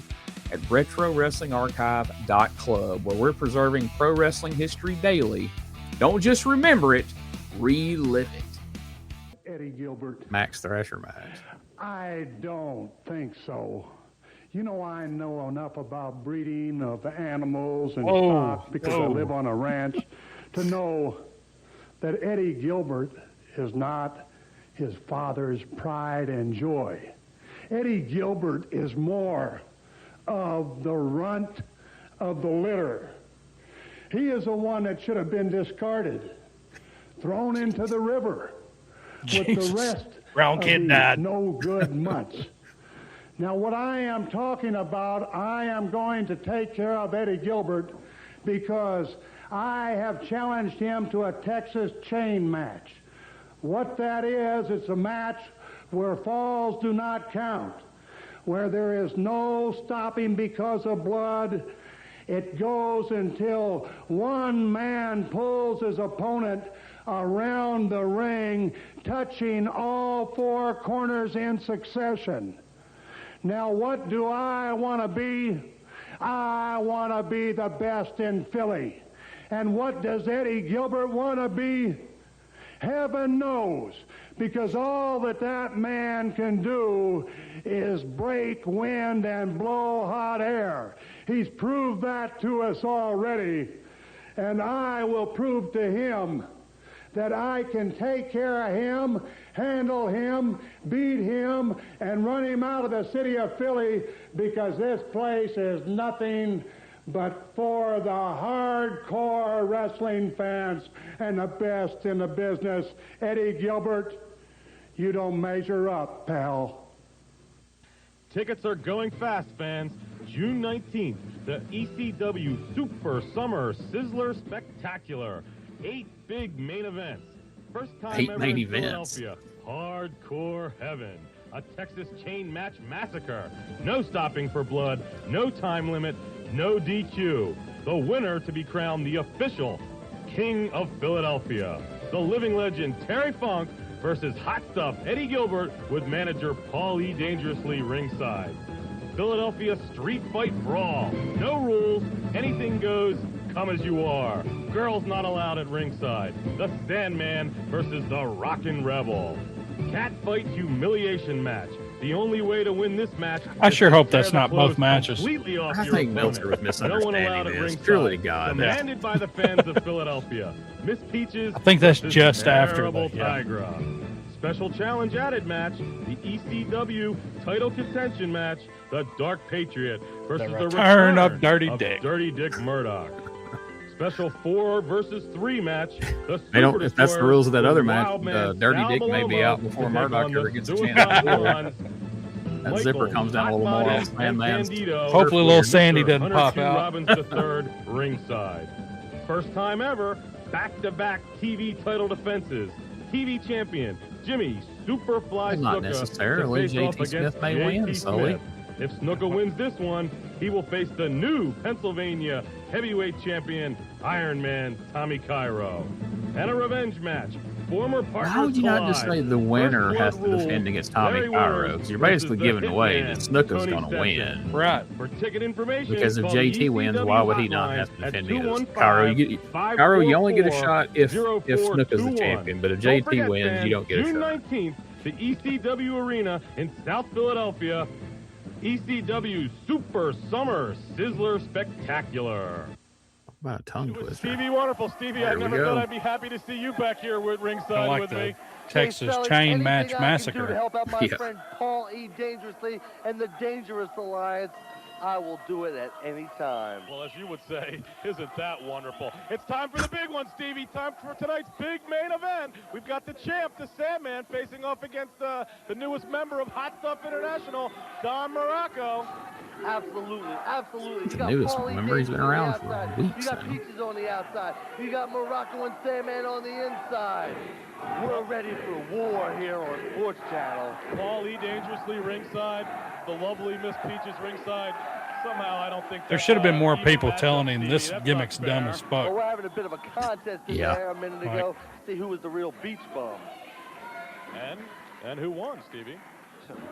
at RetroWrestlingArchive.club, where we're preserving pro wrestling history daily. Don't just remember it, relive it. Eddie Gilbert. Max Thrasher match. I don't think so. You know, I know enough about breeding of animals and stock because I live on a ranch to know that Eddie Gilbert is not his father's pride and joy. Eddie Gilbert is more of the runt of the litter. He is the one that should have been discarded, thrown into the river with the rest Brown kid died. no good mutts. Now, what I am talking about, I am going to take care of Eddie Gilbert because I have challenged him to a Texas chain match. What that is, it's a match where falls do not count, where there is no stopping because of blood. It goes until one man pulls his opponent around the ring, touching all four corners in succession. Now, what do I want to be? I want to be the best in Philly. And what does Eddie Gilbert want to be? Heaven knows, because all that man can do is break wind and blow hot air. He's proved that to us already, and I will prove to him that I can take care of him, handle him, beat him, and run him out of the city of Philly, because this place is nothing but for the hardcore wrestling fans and the best in the business. Eddie Gilbert, you don't measure up, pal. Tickets are going fast, fans. June 19th, the ECW Super Summer Sizzler Spectacular. 8 big main events. First time 8 ever main in events. Philadelphia. Hardcore heaven. A Texas chain match massacre. No stopping for blood. No time limit. No DQ. The winner to be crowned the official King of Philadelphia. The living legend Terry Funk versus Hot Stuff Eddie Gilbert with manager Paul E. Dangerously ringside. Philadelphia street fight brawl. No rules. Anything goes. Come as you are. Girls not allowed at ringside. The Sandman versus the Rockin' Rebel. Cat fight humiliation match. The only way to win this match. I sure hope tear that's the not both clothes matches. completely off I your think opponent. Meltzer was No one allowed misunderstanding at this. ringside. Truly to God. Demanded by the fans of Philadelphia. Miss Peaches. I think that's versus just after terrible the, yeah. Tigra. Special challenge added match, the ECW title contention match, the Dark Patriot versus the return of Dirty Dick. Dirty Dick Murdoch. Special 4 versus 3 match. The They don't. Super If that's the Destroyer rules of that other with match, Wild Man Dirty Sal Dick may be Malomo out before to take Murdoch on the ever gets a Suicide chance. Squad. That zipper comes down a little more on Sandman's. Hopefully little Sandy doesn't pop out. Robbins III ringside. First time ever, back-to-back TV title defenses. TV champion Jimmy Superfly Not Snuka necessarily. to face off JT Smith against may JT win, Sully. Smith. If Snuka wins this one, he will face the new Pennsylvania heavyweight champion Iron Man Tommy Cairo. And a revenge match. Former partners How would you not just say the winner has to defend against Tommy Cairo? Because you're basically giving away that Snuka's going to win. Right. For ticket information, Because if call the JT wins, why would he not hotline have to at defend against Cairo? Cairo, you only get a shot if Snuka's the champion. But if Don't JT forget, wins, fans, you don't get a June shot. 19th, the ECW Arena in South Philadelphia. ECW Super Summer Sizzler Spectacular. About a tongue twister. Stevie Wonderful. Stevie, I There we never go. thought I'd be happy to see you back here with ringside I like with the me. Texas Fellas, Chain anything Match I can do to Massacre. help out my Yeah. friend Paul E. Dangerously and the Dangerous Alliance, I will do it at any time. Well, as you would say, isn't that wonderful? It's time for the big one, Stevie. Time for tonight's big main event. We've got the champ, the Sandman, facing off against the newest member of Hot Stuff International, Don Muraco. Absolutely, absolutely. You got Newest Paulie member, he's been Dangerous on the around for outside. weeks You got now. Peaches on the outside. You got Muraco and Sandman on the inside. We're ready for war here on Sports Channel. Paul E. Dangerously ringside, the lovely Miss Peaches ringside. Somehow, I don't think There that's, should have been more even people matchup, telling him Stevie. this That's gimmick's not dumb fair. as Well, fuck. we're having a bit of a contest in Yeah. there a minute Right. ago. See who was the real beach bum. And who won, Stevie?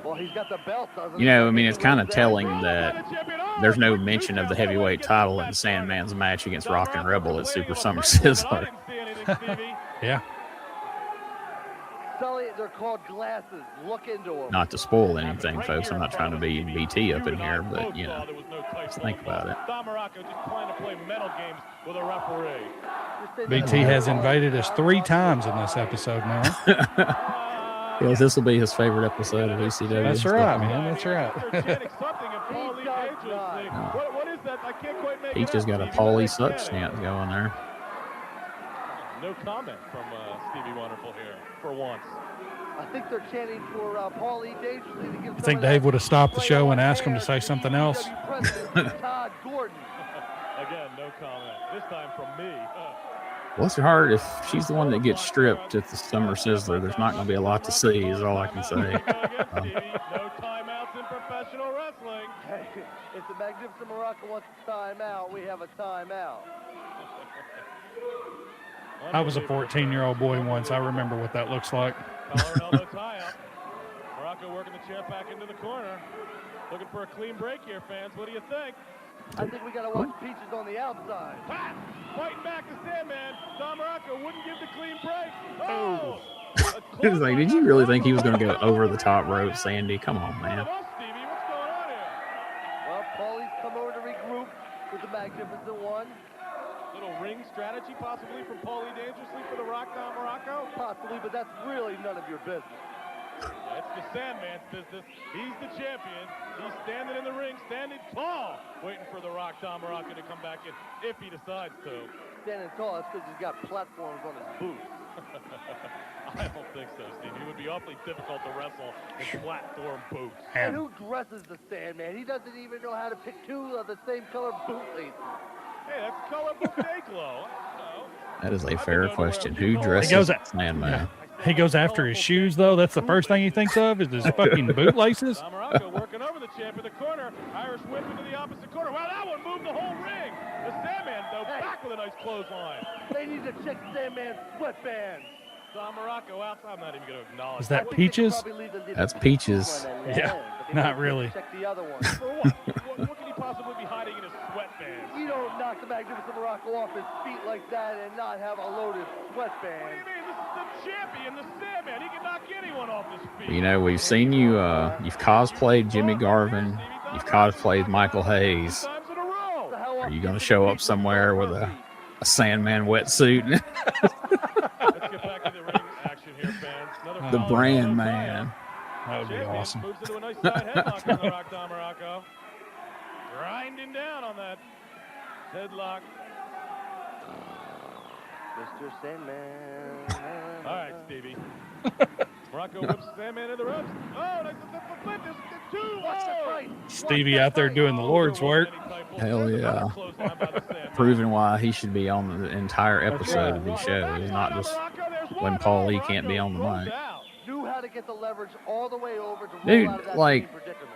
Well, he's got the belt, doesn't You he? know, I mean, it's kind of telling Oh, that there's no mention of the heavyweight title in Sandman's match against Rockin' Rebel at Super Summer Sizzler. Yeah. Sully, they're called glasses. Look into them. Not to spoil anything, folks. I'm not trying to be BT up in here, but, you know, just think about it. Don Muraco just trying to play mental games with a referee. BT has invaded us 3 times in this episode now. Yes, this will be his favorite episode of ECW. That's right, man. That's right. What is that? I can't quite make Peach it has out, got a Stevie. Paulie What Sucks is that? chant going there. No comment from Stevie Wonderful here, for once. I think they're chanting for Paul E. Dangerously to give I think Dave would have stopped the show and asked him to say something else. Todd Gordon. Again, no comment. This time from me. Bless her heart, if she's the one that gets stripped at the Summer Sizzler, there's not going to be a lot to see, is all I can say. No timeouts in professional wrestling. Hey, if the Magnificent Muraco wants a timeout, we have a timeout. I was a 14-year-old boy once. I remember what that looks like. Collar and elbow tie up. Muraco working the champ back into the corner. Looking for a clean break here, fans. What do you think? I think we got to watch Peaches on the outside. Pat fighting back to Sandman. Don Muraco wouldn't give the clean break. Oh! It was like, did you really think he was going to go over the top rope, Sandy? Come on, man. Stevie, what's going on here? Well, Paulie's come over to regroup with the Magnificent One. Little ring strategy possibly from Paulie Dangerously for the Rock Don Muraco? Possibly, but that's really none of your business. It's the Sandman's business. He's the champion. He's standing in the ring, standing tall, waiting for the Rock Don Muraco to come back in if he decides to. Standing tall, that's because he's got platforms on his boots. I don't think so, Steve. It would be awfully difficult to wrestle in platform boots. And who dresses the Sandman? He doesn't even know how to pick 2 of the same color boot laces. Hey, that's colorful day glow. That is a fair question. Who dresses goes- Sandman? He goes after his shoes, though. That's the first thing he thinks of is his fucking boot laces. Don Muraco working over the champ in the corner. Irish whip into the opposite corner. Wow, that one moved the whole ring. The Sandman, though, back with a nice clothesline. They need to check Sandman's sweatbands. Don Muraco outside. I'm not even going to acknowledge. Is that Peaches? That's Peaches. Yeah, not really. Check the other one. For what? What can he possibly be hiding in his sweatbands? You don't knock the Magnificent Muraco off his feet like that and not have a loaded sweatband. What do you mean? This is the champion, the Sandman. He can knock anyone off his feet. You know, we've seen you. You've cosplayed Jimmy Garvin. You've cosplayed Michael Hayes. Are you going to show up somewhere with a Sandman wetsuit? Let's get back to the ring action here, fans. The brand man. That would be awesome. Moves into a nice side headlock on the Rock Don Muraco. Grinding down on that headlock. Mr. Sandman. All right, Stevie. Muraco whips Sandman in the ropes. Oh, that's the flip. There's two. Oh. Stevie out there doing the Lord's work. Hell yeah. Proving why he should be on the entire episode of these shows, not just when Paul Lee can't be on the mic. Knew how to get the leverage all the way over to Dude, roll out of that like, predicament.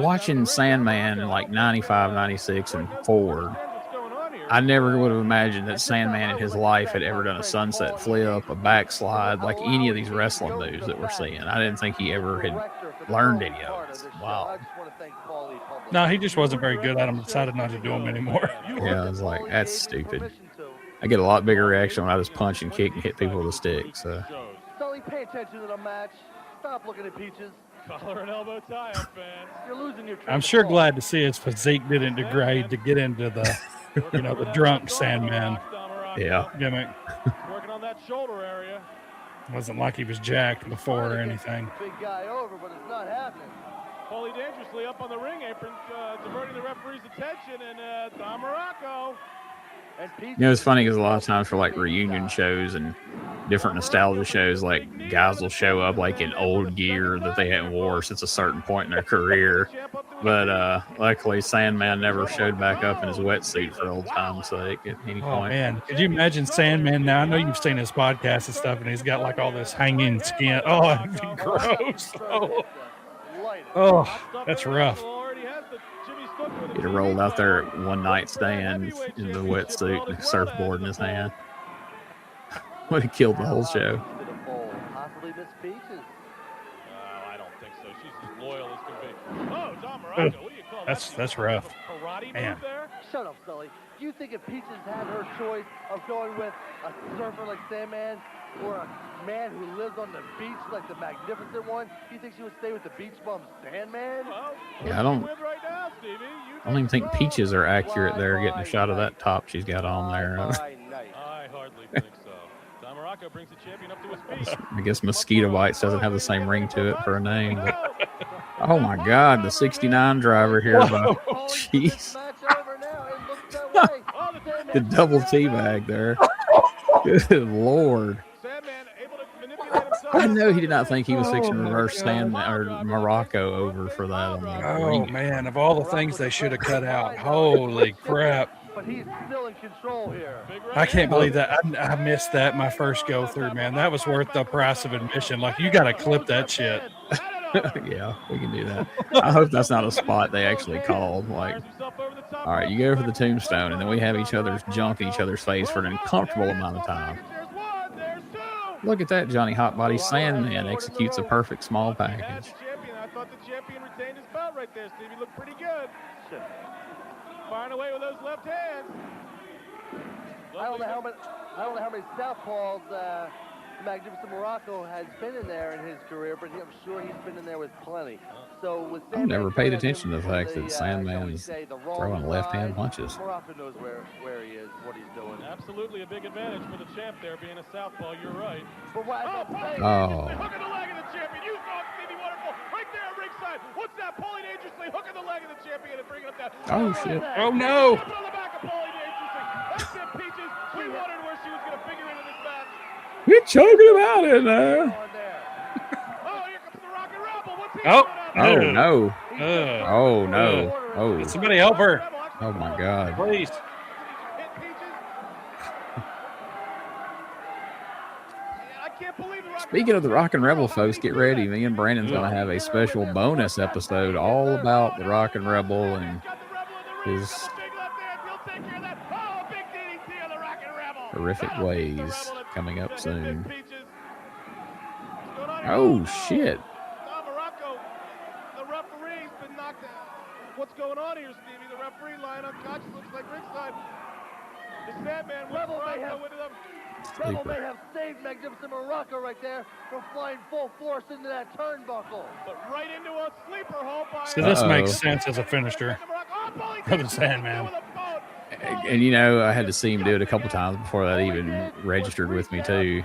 watching Sandman in like 95, 96, and forward, I never would have imagined that Sandman in his life had ever done a sunset flip, a backslide, like any of these wrestling moves that we're seeing. I didn't think he ever had learned any of it. Wow. No, he just wasn't very good at them. Decided not to do them anymore. Yeah, I was like, that's stupid. I get a lot bigger reaction when I just punch and kick and hit people with a stick. So. Sully, pay attention to the match. Stop looking at Peaches. Collar and elbow tie up, fans. You're losing your I'm sure glad to see his physique didn't degrade to get into the, the drunk Sandman gimmick. Working on that shoulder area. Wasn't like he was jacked before or anything. Big guy over, but it's not happening. Paulie dangerously up on the ring apron, diverting the referee's attention, and Don Muraco. You know, it's funny because a lot of times for like reunion shows and different nostalgia shows, like guys will show up like in old gear that they hadn't wore since a certain point in their career. But luckily, Sandman never showed back up in his wetsuit for old time's sake at any point. Oh, man. Could you imagine Sandman now? I know you've seen his podcast and stuff, and he's got like all this hanging skin. Oh, it'd be gross. Oh, that's rough. He'd have rolled out there at one night stand in the wetsuit and a surfboard in his hand. Would have killed the whole show. Possibly Miss Peaches. I don't think so. She's as loyal as can be. Oh, Don Muraco, what do you call that? That's rough. Karate Man. move there? Shut up, Sully. Do you think if Peaches had her choice of going with a surfer like Sandman or a man who lives on the beach like the Magnificent One, do you think she would stay with the beach bum Sandman? Yeah, I don't even think peaches are accurate there, getting a shot of that top she's got on there. I hardly think so. Don Muraco brings the champion up to his feet. I guess Mosquito Bites doesn't have the same ring to it for a name. But, oh my God, the 69 driver here. Jeez. The double teabag there. Good Lord. I know he did not think he was fixing to reverse Sandman or Muraco over for that. On the Oh, ring. man. Of all the things they should have cut out. Holy crap. But he's still in control here. I can't believe that. I missed that my first go through, man. That was worth the price of admission. Like, you got to clip that shit. Yeah, we can do that. I hope that's not a spot they actually called. Like, all right, you go for the tombstone, and then we have each other's junk in each other's face for an uncomfortable amount of time. Look at that, Johnny Hotbody Sandman executes a perfect small package. I thought the champion retained his belt right there, Stevie. Looked pretty good. Firing away with those left hands. I don't know how many southpaws Magnificent Muraco has been in there in his career, but I'm sure he's been in there with plenty. So with I've never paid attention to the fact that Sandman's throwing left-hand punches. Muraco knows where he is, what he's doing. Absolutely a big advantage for the champ there, being a southpaw. You're right. But what Oh. Hooking the leg of the champion. You saw it, Stevie Wonderful, right there at ringside. What's that? Paulie dangerously hooking the leg of the champion and bringing up that. Oh, shit. Oh, no. On the back of Paulie dangerously. That's it, Peaches. We wondered where she was going to figure into this match. You're choking him out in there. Oh, here comes the Rock and Rebel. What's he Oh. Oh, no. Ugh. Oh, no. Oh. Somebody help her. Oh, my God. Please. Speaking of the Rock and Rebel, folks, get ready. Me and Brandon's going to have a special bonus episode all about the Rock and Rebel and his horrific ways coming up soon. Oh, shit. Muraco, the referee's been knocked out. What's going on here, Stevie? The referee lying unconscious, looks like ringside. The Sandman with Muraco into them. Rebel may have saved Magnificent Muraco right there from flying full force into that turnbuckle. But right into a sleeper hold by... So this makes sense as a finisher for the Sandman. And you know, I had to see him do it a couple times before that even registered with me too.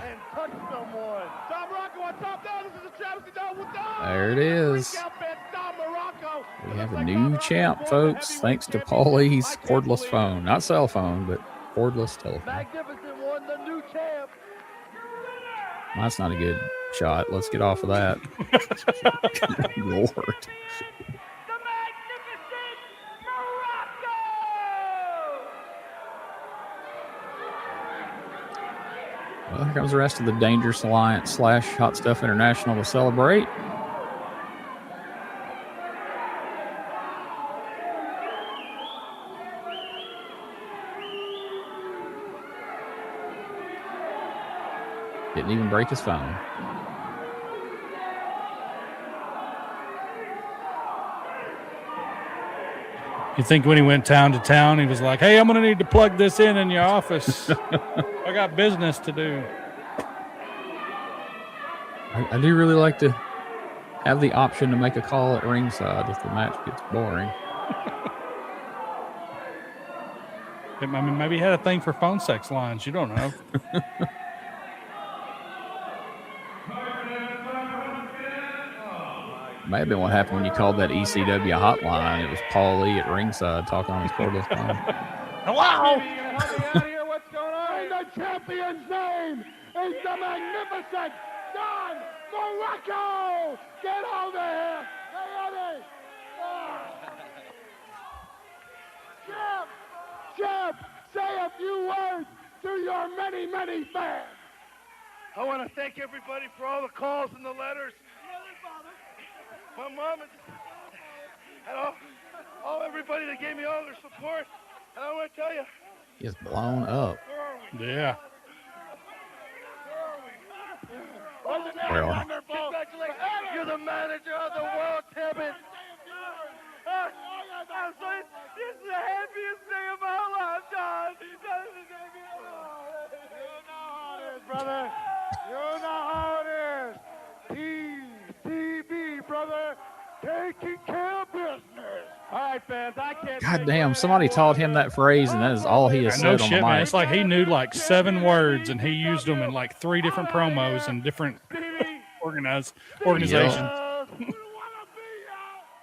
There it is. We have a new champ, folks, thanks to Paulie's cordless phone. Not cell phone, but cordless telephone. Magnificent one, the new champ. That's not a good shot. Let's get off of that. Lord. Well, here comes the rest of the Dangerous Alliance / Hot Stuff International to celebrate. Didn't even break his phone. You think when he went town to town, he was like, hey, I'm going to need to plug this in your office. I got business to do. I do really like to have the option to make a call at ringside if the match gets boring. I mean, maybe he had a thing for phone sex lines. You don't know. May have been what happened when you called that ECW hotline. It was Paul Lee at ringside talking on his cordless phone. Hello? What's going on? And the champion's name is the magnificent Don Muraco. Get over here. Hey, Eddie. Champ, say a few words to your many, many fans. I want to thank everybody for all the calls and the letters. My mom and all everybody that gave me all their support. And I want to tell you. He's blown up. Yeah. Wasn't that Well. wonderful? Congratulations. You're the manager of the world champion. This is the happiest day of my life, John. Brother, you know how it is. TTB, brother, taking care of business. All right, fans, I can't... God damn, somebody taught him that phrase, and that is all he has said No on shit, the mic. man. It's like he knew like 7 words, and he used them in like 3 different promos and different organizations.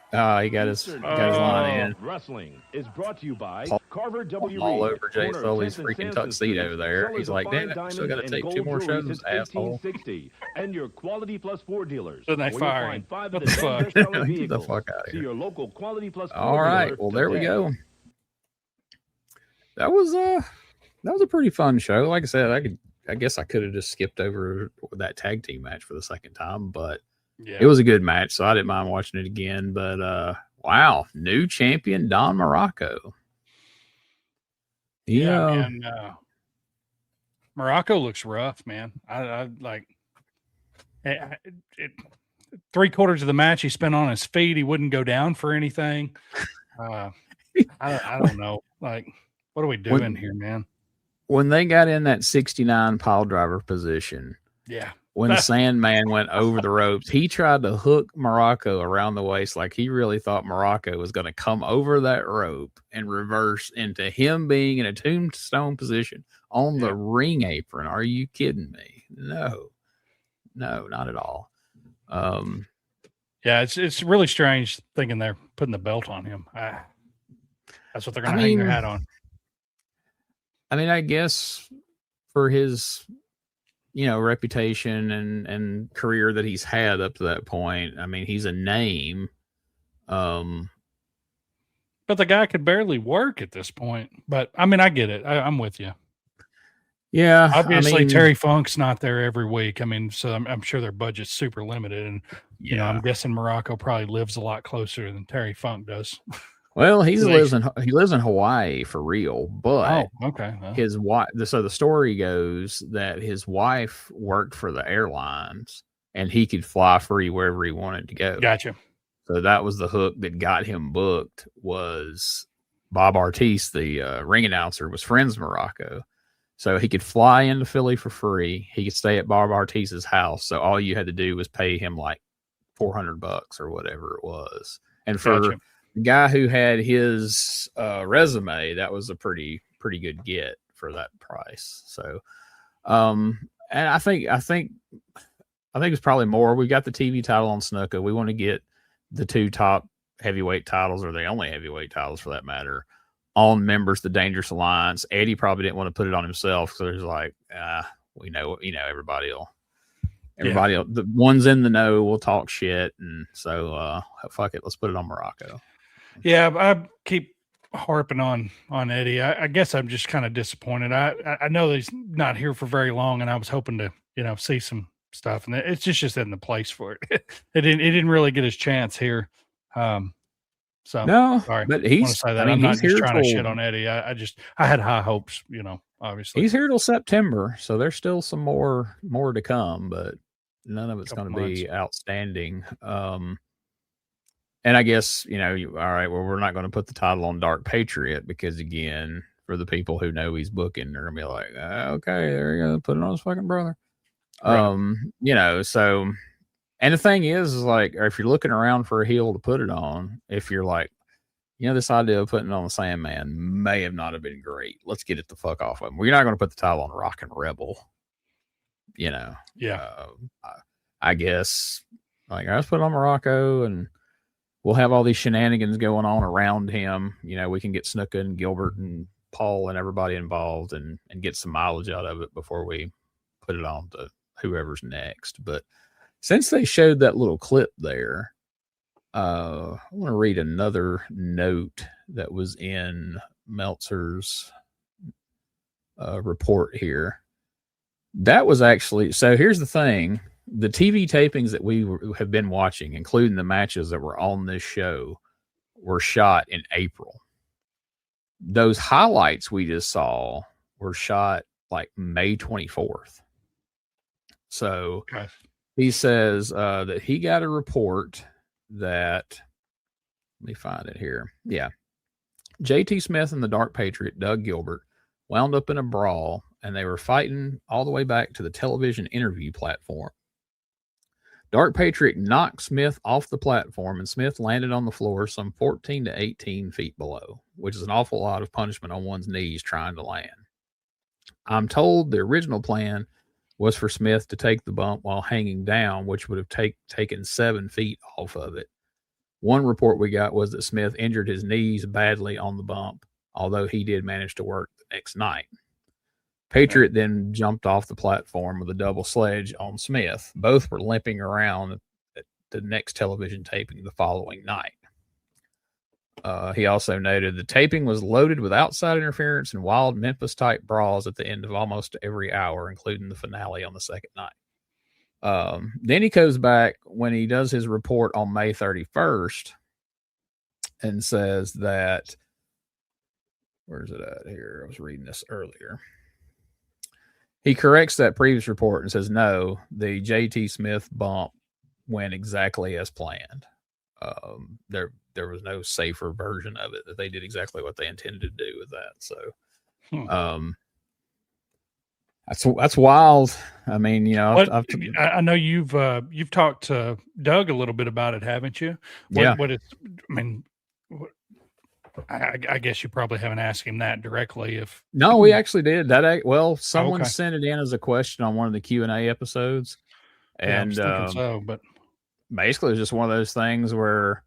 He got his line in. Wrestling is brought to you by Paul- Carver W. all Reed, over Jay owner of Sully's 10th and freaking Sansom tuxedo Street, there. sellers He's of like, fine damn it, still diamonds got to and take gold 2 more jewelry shows, since asshole. 1860. And your Quality Plus 4 dealers. Then they where you'll fire find him. 5 What of the the 10 fuck? best-selling Get the vehicles. fuck out of See here. your local Quality Plus 4 All right, dealer well, there we today. go. That was a pretty fun show. Like I said, I guess I could have just skipped over that tag team match for the second time, but Yeah. it was a good match, so I didn't mind watching it again. But wow, new champion Don Muraco. Yeah, man. Muraco looks rough, man. I like it. 3/4 of the match he spent on his feet. He wouldn't go down for anything. I don't know. Like, what are we doing here, man? When they got in that 69 pile driver position, Yeah. when Sandman went over the ropes, he tried to hook Muraco around the waist like he really thought Muraco was going to come over that rope and reverse into him being in a tombstone position on the ring apron. Are you kidding me? No, not at all. Yeah, it's really strange thinking they're putting the belt on him. That's what they're going to hang their hat on. I mean, I guess for his, reputation and career that he's had up to that point, I mean, he's a name. But the guy could barely work at this point. But I mean, I get it. I'm with you. Yeah. Obviously, Terry Funk's not there every week. I mean, so I'm sure their budget's super limited. And, I'm guessing Muraco probably lives a lot closer than Terry Funk does. Well, he lives in Hawaii for real, but okay. His wife. So the story goes that his wife worked for the airlines, and he could fly free wherever he wanted to go. Gotcha. So that was the hook that got him booked. Was Bob Artiste, the ring announcer, was friends with Muraco, So he could fly into Philly for free. He could stay at Barb Ortiz's house. So all you had to do was pay him like $400 or whatever it was. And for Gotcha. the guy who had his resume, that was a pretty good get for that price. So, and I think it's probably more. We got the TV title on Snuka. We want to get the 2 top heavyweight titles, or the only heavyweight titles for that matter, on members of the Dangerous Alliance. Eddie probably didn't want to put it on himself, so there's like, we know, everybody will, the ones in the know will talk shit, and so fuck it, let's put it on Muraco. Yeah, I keep harping on Eddie. I guess I'm just kind of disappointed. I know that he's not here for very long, and I was hoping to see some stuff, and it's just in the place for it. It didn't really get his chance here. So no, sorry, but he's. I mean, I'm not just trying to shit on Eddie. I had high hopes, obviously. He's here till September, so there's still some more to come, but none of it's going to be outstanding. And I guess all right. Well, we're not going to put the title on Dark Patriot because, again, for the people who know he's booking, they're gonna be like, okay, there you go, put it on his fucking brother. Right. So. And the thing is like, if you're looking around for a heel to put it on, if you're like, this idea of putting it on the Sandman may have not have been great. Let's get it the fuck off of him. We're not going to put the title on Rockin' Rebel. Yeah. I guess like, let's put it on Muraco and we'll have all these shenanigans going on around him. We can get Snuka and Gilbert and Paul and everybody involved and get some mileage out of it before we put it on to whoever's next. But since they showed that little clip there, I want to read another note that was in Meltzer's report here. That was actually, so here's the thing. The TV tapings that we have been watching, including the matches that were on this show, were shot in April. Those highlights we just saw were shot like May 24th. So... Okay. He says that he got a report that, let me find it here. Yeah. JT Smith and the Dark Patriot, Doug Gilbert, wound up in a brawl, and they were fighting all the way back to the television interview platform. Dark Patriot knocked Smith off the platform, and Smith landed on the floor some 14 to 18 feet below, which is an awful lot of punishment on one's knees trying to land. I'm told the original plan was for Smith to take the bump while hanging down, which would have taken 7 feet off of it. One report we got was that Smith injured his knees badly on the bump, although he did manage to work the next night. Patriot then jumped off the platform with a double sledge on Smith. Both were limping around at the next television taping the following night. He also noted the taping was loaded with outside interference and wild Memphis-type brawls at the end of almost every hour, including the finale on the second night. Then he goes back when he does his report on May 31st and says that, where's it at here? I was reading this earlier. He corrects that previous report and says, no, the JT Smith bump went exactly as planned. There was no safer version of it, that they did exactly what they intended to do with that. So, that's wild. I mean, I know you've talked to Doug a little bit about it, haven't you? I guess you probably haven't asked him that directly. No, we actually did that. Well, someone sent it in as a question on one of the Q&A episodes. And but basically it was just one of those things where,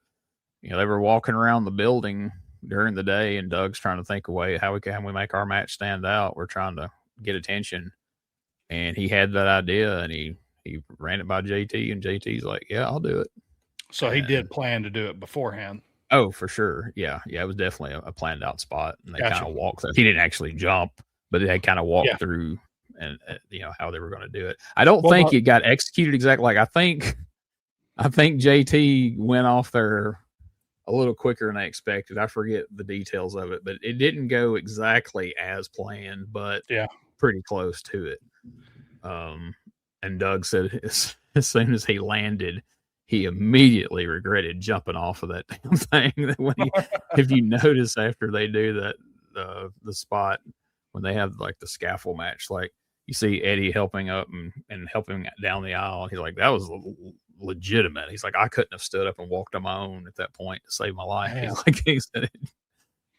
they were walking around the building during the day and Doug's trying to think of way how we make our match stand out. We're trying to get attention. And he had that idea and he ran it by JT, and JT's like, yeah, I'll do it. So he did plan to do it beforehand. Oh, for sure. Yeah. It was definitely a planned out spot. And they kind of walked through. He didn't actually jump, but they kind of walked through and how they were going to do it. I don't think it got executed exactly. Like I think JT went off there a little quicker than I expected. I forget the details of it, but it didn't go exactly as planned, but pretty close to it. And Doug said as soon as he landed, he immediately regretted jumping off of that damn thing. If you notice after they do that, the spot when they have like the scaffold match, like you see Eddie helping up and helping down the aisle. He's like, that was legitimate. He's like, I couldn't have stood up and walked on my own at that point to save my life. Yeah. He's like, he said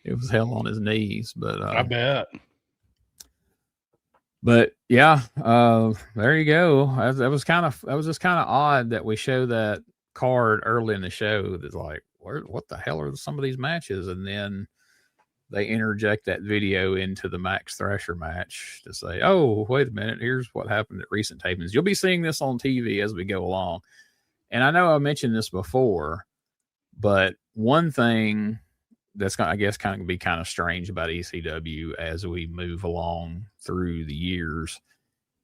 it was hell on his knees, but I bet. But yeah, there you go. That was just kind of odd that we show that card early in the show. That's like, what the hell are some of these matches? And then they interject that video into the Max Thrasher match to say, oh, wait a minute, here's what happened at recent tapings. You'll be seeing this on TV as we go along. And I know I mentioned this before, but one thing that's I guess kind of be kind of strange about ECW as we move along through the years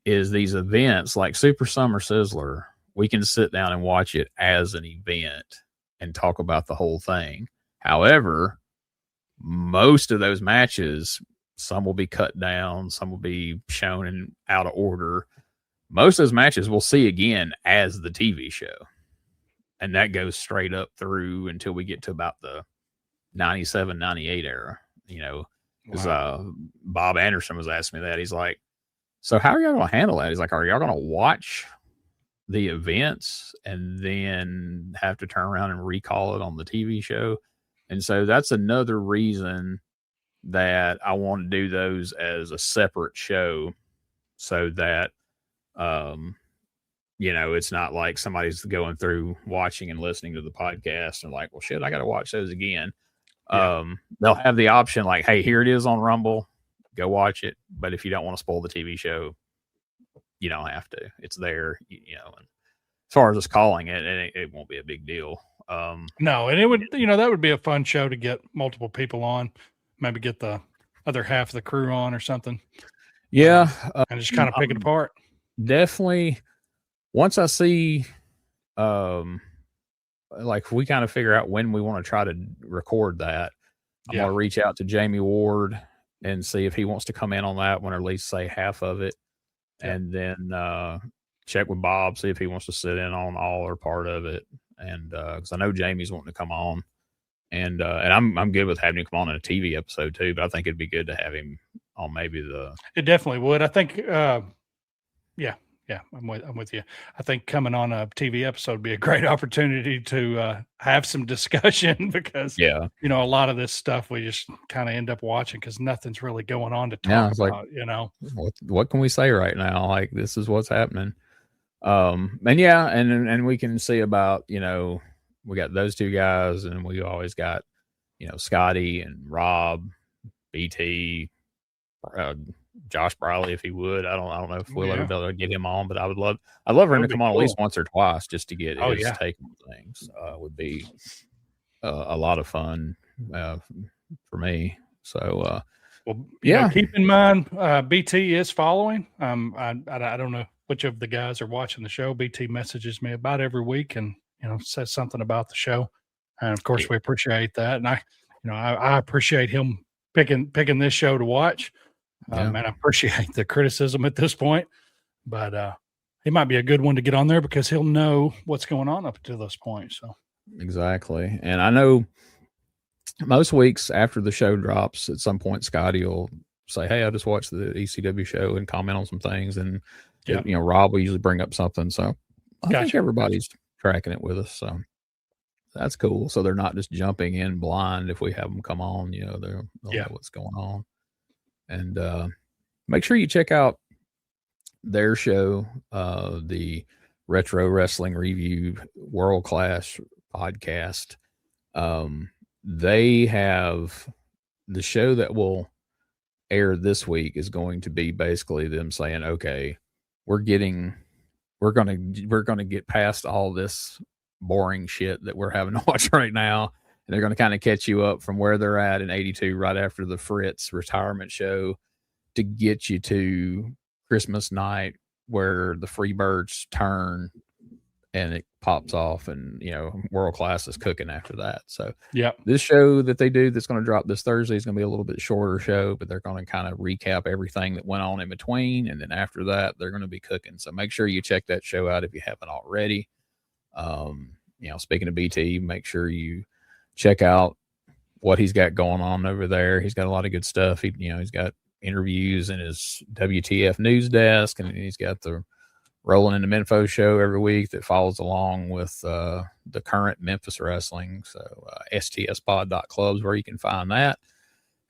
is these events like Super Summer Sizzler. We can sit down and watch it as an event and talk about the whole thing. However, most of those matches, some will be cut down, some will be shown in out of order. Most of those matches we'll see again as the TV show. And that goes straight up through until we get to about the 97, 98 era, because Bob Anderson was asking me that. He's like, so how are y'all going to handle that? He's like, are y'all going to watch the events and then have to turn around and recall it on the TV show? And so that's another reason that I want to do those as a separate show so that, it's not like somebody's going through watching and listening to the podcast and like, well, shit, I got to watch those again. Yeah. They'll have the option like, hey, here it is on Rumble, go watch it. But if you don't want to spoil the TV show, you don't have to. It's there, and as far as us calling it, it won't be a big deal. No, and it would, that would be a fun show to get multiple people on, maybe get the other half of the crew on or something. Yeah. And just kind of pick it apart. Definitely. Once I see, like we kind of figure out when we want to try to record that, I'm going to reach out to Jamie Ward and see if he wants to come in on that one, or at least say half of it. Yeah. And then, check with Bob, see if he wants to sit in on all or part of it. And, cause I know Jamie's wanting to come on, and I'm good with having him come on in a TV episode too, but I think it'd be good to have him on maybe it definitely would. I think, yeah, I'm with you. I think coming on a TV episode would be a great opportunity to have some discussion because, a lot of this stuff we just kind of end up watching because nothing's really going on to talk about, What can we say right now? Like, this is what's happening. And we can see about, we got those two guys, and we always got, Scotty and Rob, BT, Josh Briley, if he would. I don't know if we'll ever be able to get him on, but I'd love for him to come on at least once or twice just to get his take on things. Would be a lot of fun for me. So keep in mind BT is following. I don't know which of the guys are watching the show. BT messages me about every week and says something about the show, and of course we appreciate that. And I appreciate him picking this show to watch. And I appreciate the criticism at this point, but he might be a good one to get on there because he'll know what's going on up to this point. So exactly. And I know most weeks after the show drops, at some point, Scotty will say, hey, I just watched the ECW show, and comment on some things. And, Rob will usually bring up something. So I think everybody's tracking it with us. So that's cool. So they're not just jumping in blind. If we have them come on, they'll know what's going on. And make sure you check out their show, the Retro Wrestling Review World Class podcast. They have the show that will air this week is going to be basically them saying, okay, we're going to get past all this boring shit that we're having to watch right now. And they're going to kind of catch you up from where they're at in 82, right after the Fritz retirement show, to get you to Christmas night where the Freebirds turn and it pops off, and, World Class is cooking after that. So this show that they do that's going to drop this Thursday is going to be a little bit shorter show, but they're going to kind of recap everything that went on in between. And then after that, they're going to be cooking. So make sure you check that show out if you haven't already. Speaking of BT, make sure you check out what he's got going on over there. He's got a lot of good stuff. He's got interviews in his WTF news desk, and he's got the Rolling in the Menfo show every week that follows along with the current Memphis wrestling. So stspod.club is where you can find that.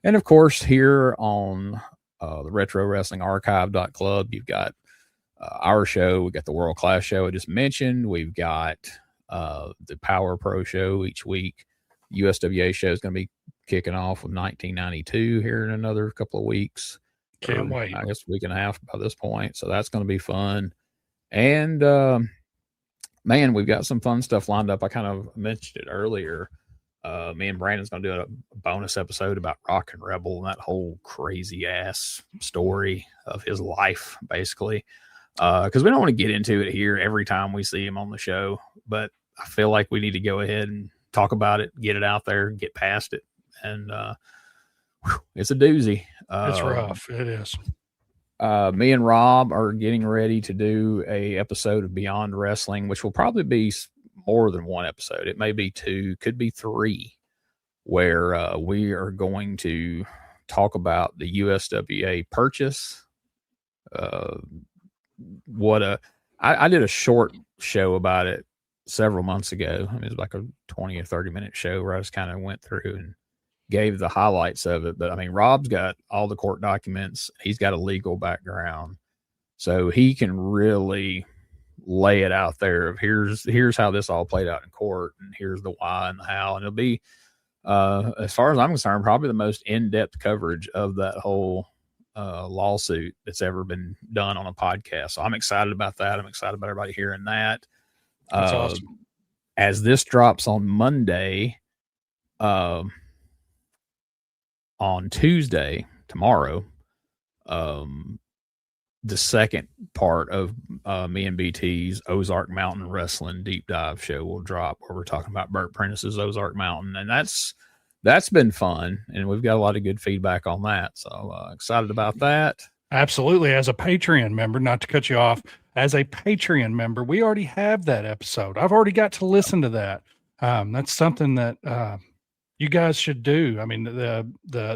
And of course, here on the Retro Wrestling Archive.club, you've got our show. We've got the World Class show I just mentioned. We've got the Power Pro show each week. USWA show is going to be kicking off with 1992 here in another couple of weeks. Can't wait. I guess a week and a half by this point. So that's going to be fun. And man, we've got some fun stuff lined up. I kind of mentioned it earlier. Me and Brandon's going to do a bonus episode about Rock and Rebel and that whole crazy ass story of his life, basically. Because we don't want to get into it here every time we see him on the show, but I feel like we need to go ahead and talk about it, get it out there, get past it. And it's a doozy. It's rough. It is. Me and Rob are getting ready to do a episode of Beyond Wrestling, which will probably be more than one episode. It may be 2, could be 3, where we are going to talk about the USWA purchase. I did a short show about it several months ago. I mean, it was like a 20 or 30 minute show where I just kind of went through and gave the highlights of it. But I mean, Rob's got all the court documents. He's got a legal background, so he can really lay it out there of here's how this all played out in court, and here's the why and the how. And it'll be, as far as I'm concerned, probably the most in-depth coverage of that whole lawsuit that's ever been done on a podcast. So I'm excited about that. I'm excited about everybody hearing that. That's awesome. As this drops on Monday, on Tuesday, tomorrow, the second part of me and BT's Ozark Mountain Wrestling Deep Dive show will drop, where we're talking about Burt Prentice's Ozark Mountain. And that's been fun, and we've got a lot of good feedback on that. So excited about that. Absolutely. As a Patreon member, not to cut you off, as a Patreon member, we already have that episode. I've already got to listen to that. That's something that you guys should do. I mean, the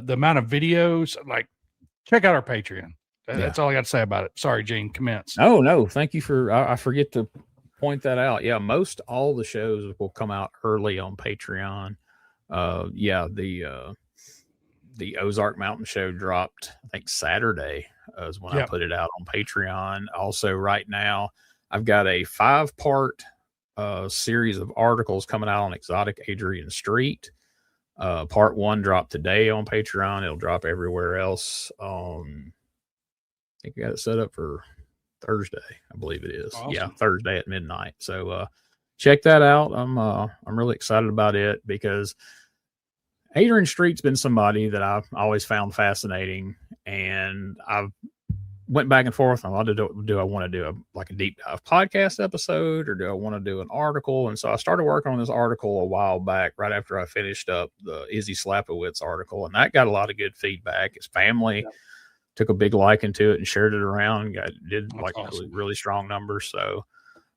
amount of videos, like, check out our Patreon. That's all I got to say about it. Sorry, Gene, commence. No. Thank you for, I forget to point that out. Yeah. Most all the shows will come out early on Patreon. The Ozark Mountain show dropped, I think Saturday is when I put it out on Patreon. Also right now I've got a 5-part series of articles coming out on Exotic Adrian Street. Part 1 dropped today on Patreon. It'll drop everywhere else. I think I got it set up for Thursday, I believe it is. Awesome. Yeah, Thursday at midnight. So check that out. I'm really excited about it because Adrian Street's been somebody that I've always found fascinating, and I've went back and forth on do I want to do a deep dive podcast episode, or do I want to do an article? And so I started working on this article a while back, right after I finished up the Izzy Slapowitz article, and that got a lot of good feedback. His family took a big liking to it and shared it around. Did awesome. really strong numbers. So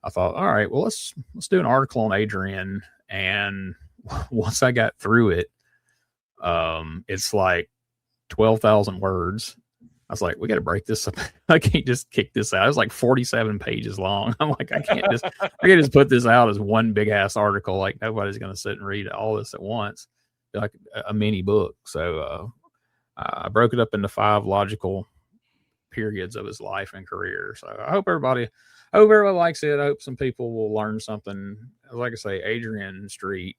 I thought, all right, well, let's do an article on Adrian. And once I got through it, it's like 12,000 words. I was like, we got to break this up. I can't just kick this out. It was like 47 pages long. I'm like, I can't just put this out as one big ass article. Like, nobody's going to sit and read all this at once, like a mini book. So, I broke it up into 5 logical periods of his life and career. So I hope everybody likes it. I hope some people will learn something. Like I say, Adrian Street,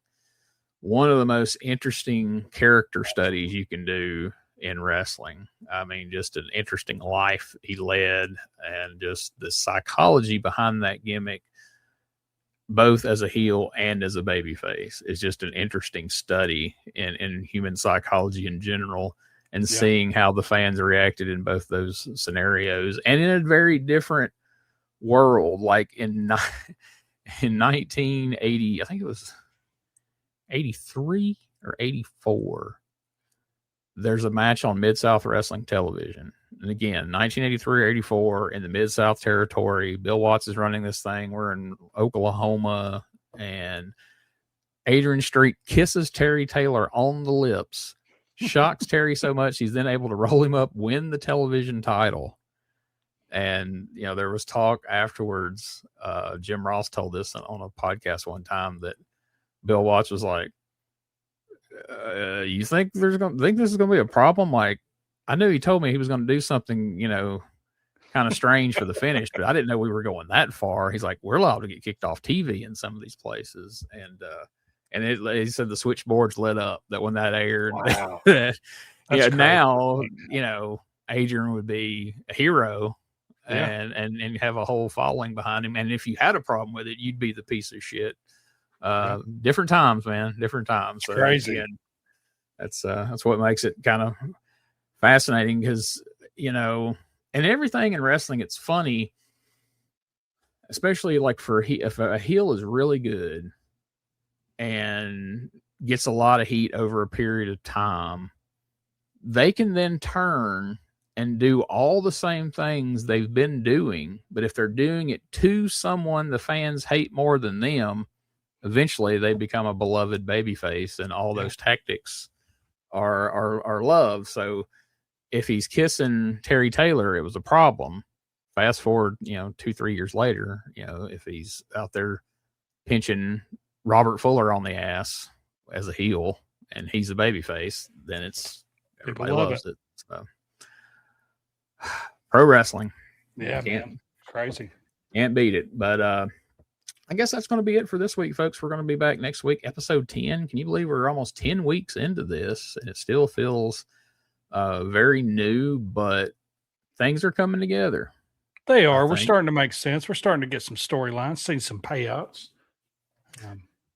one of the most interesting character studies you can do in wrestling. I mean, just an interesting life he led, and just the psychology behind that gimmick, both as a heel and as a babyface, is just an interesting study in human psychology in general, and seeing how the fans reacted in both those scenarios, and in a very different world. Like in 1980, I think it was 83 or 84, there's a match on Mid-South Wrestling Television. And again, 1983 or 84 in the Mid-South territory. Bill Watts is running this thing. We're in Oklahoma, and Adrian Street kisses Terry Taylor on the lips shocks Terry so much he's then able to roll him up, win the television title. And, you know, there was talk afterwards. Jim Ross told this on a podcast one time that Bill Watts was like, you think this is going to be a problem? Like, I knew he told me he was going to do something, you know, kind of strange for the finish, but I didn't know we were going that far. He's like, we're allowed to get kicked off TV in some of these places. And he said the switchboards lit up that when that aired, Wow. yeah, now, you know, Adrian would be a hero. And have a whole following behind him. And if you had a problem with it, you'd be the piece of shit. Different times, man. Different times. So crazy. Again, that's what makes it kind of fascinating because, you know, and everything in wrestling, it's funny, especially like if a heel is really good and gets a lot of heat over a period of time, they can then turn and do all the same things they've been doing. But if they're doing it to someone the fans hate more than them, eventually they become a beloved babyface, and all those tactics are loved. So if he's kissing Terry Taylor, it was a problem. Fast forward, you know, 2-3 years later, you know, if he's out there pinching Robert Fuller on the ass as a heel and he's a babyface, then everybody loves it. So pro wrestling. Yeah, man. Crazy. Can't beat it. But I guess that's going to be it for this week, folks. We're going to be back next week, episode 10. Can you believe we're almost 10 weeks into this and it still feels very new, but things are coming together. They are. We're starting to make sense. We're starting to get some storylines, seeing some payouts.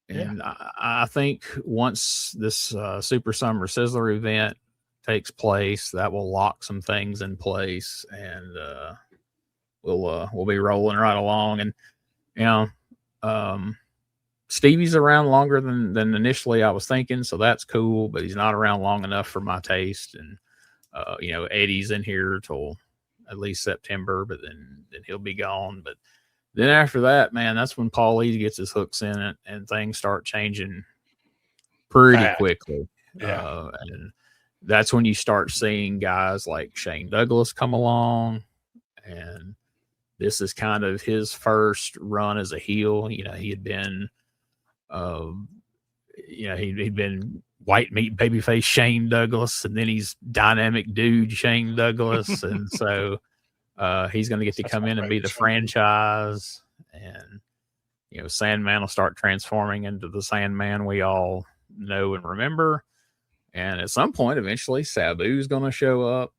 And I think once this Super Summer Sizzler event takes place, that will lock some things in place, and we'll be rolling right along. And you know, Stevie's around longer than initially I was thinking, so that's cool. But he's not around long enough for my taste. And you know, Eddie's in here till at least September, but then he'll be gone. But then after that, man, that's when Paul E gets his hooks in it, and things start changing pretty quickly. And that's when you start seeing guys like Shane Douglas come along, and this is kind of his first run as a heel. You know, he had been, he'd been white meat babyface Shane Douglas, and then he's dynamic dude Shane Douglas, and so he's going to get to come in and be the franchise, and you know, Sandman will start transforming into the Sandman we all know and remember. And at some point, eventually, Sabu's going to show up,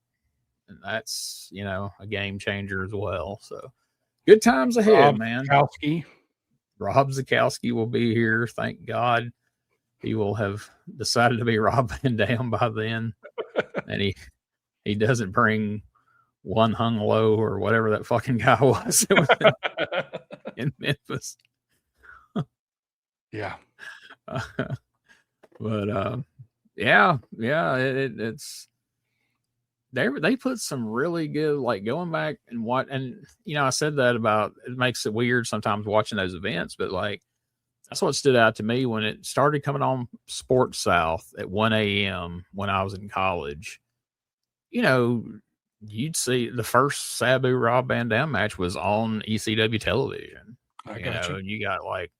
and that's, you know, a game changer as well. So good times ahead, man. Rob Zukowski will be here. Thank God. He will have decided to be Rob Van Dam by then, and he doesn't bring one hung low or whatever that fucking guy was in Memphis. Yeah. But it's they put some really good, like, going back and what, and you know, I said that about it makes it weird sometimes watching those events, but like that's what stood out to me when it started coming on Sports South at 1 a.m. when I was in college. You know, you'd see the first Sabu Rob Van Dam match was on ECW television. And you got like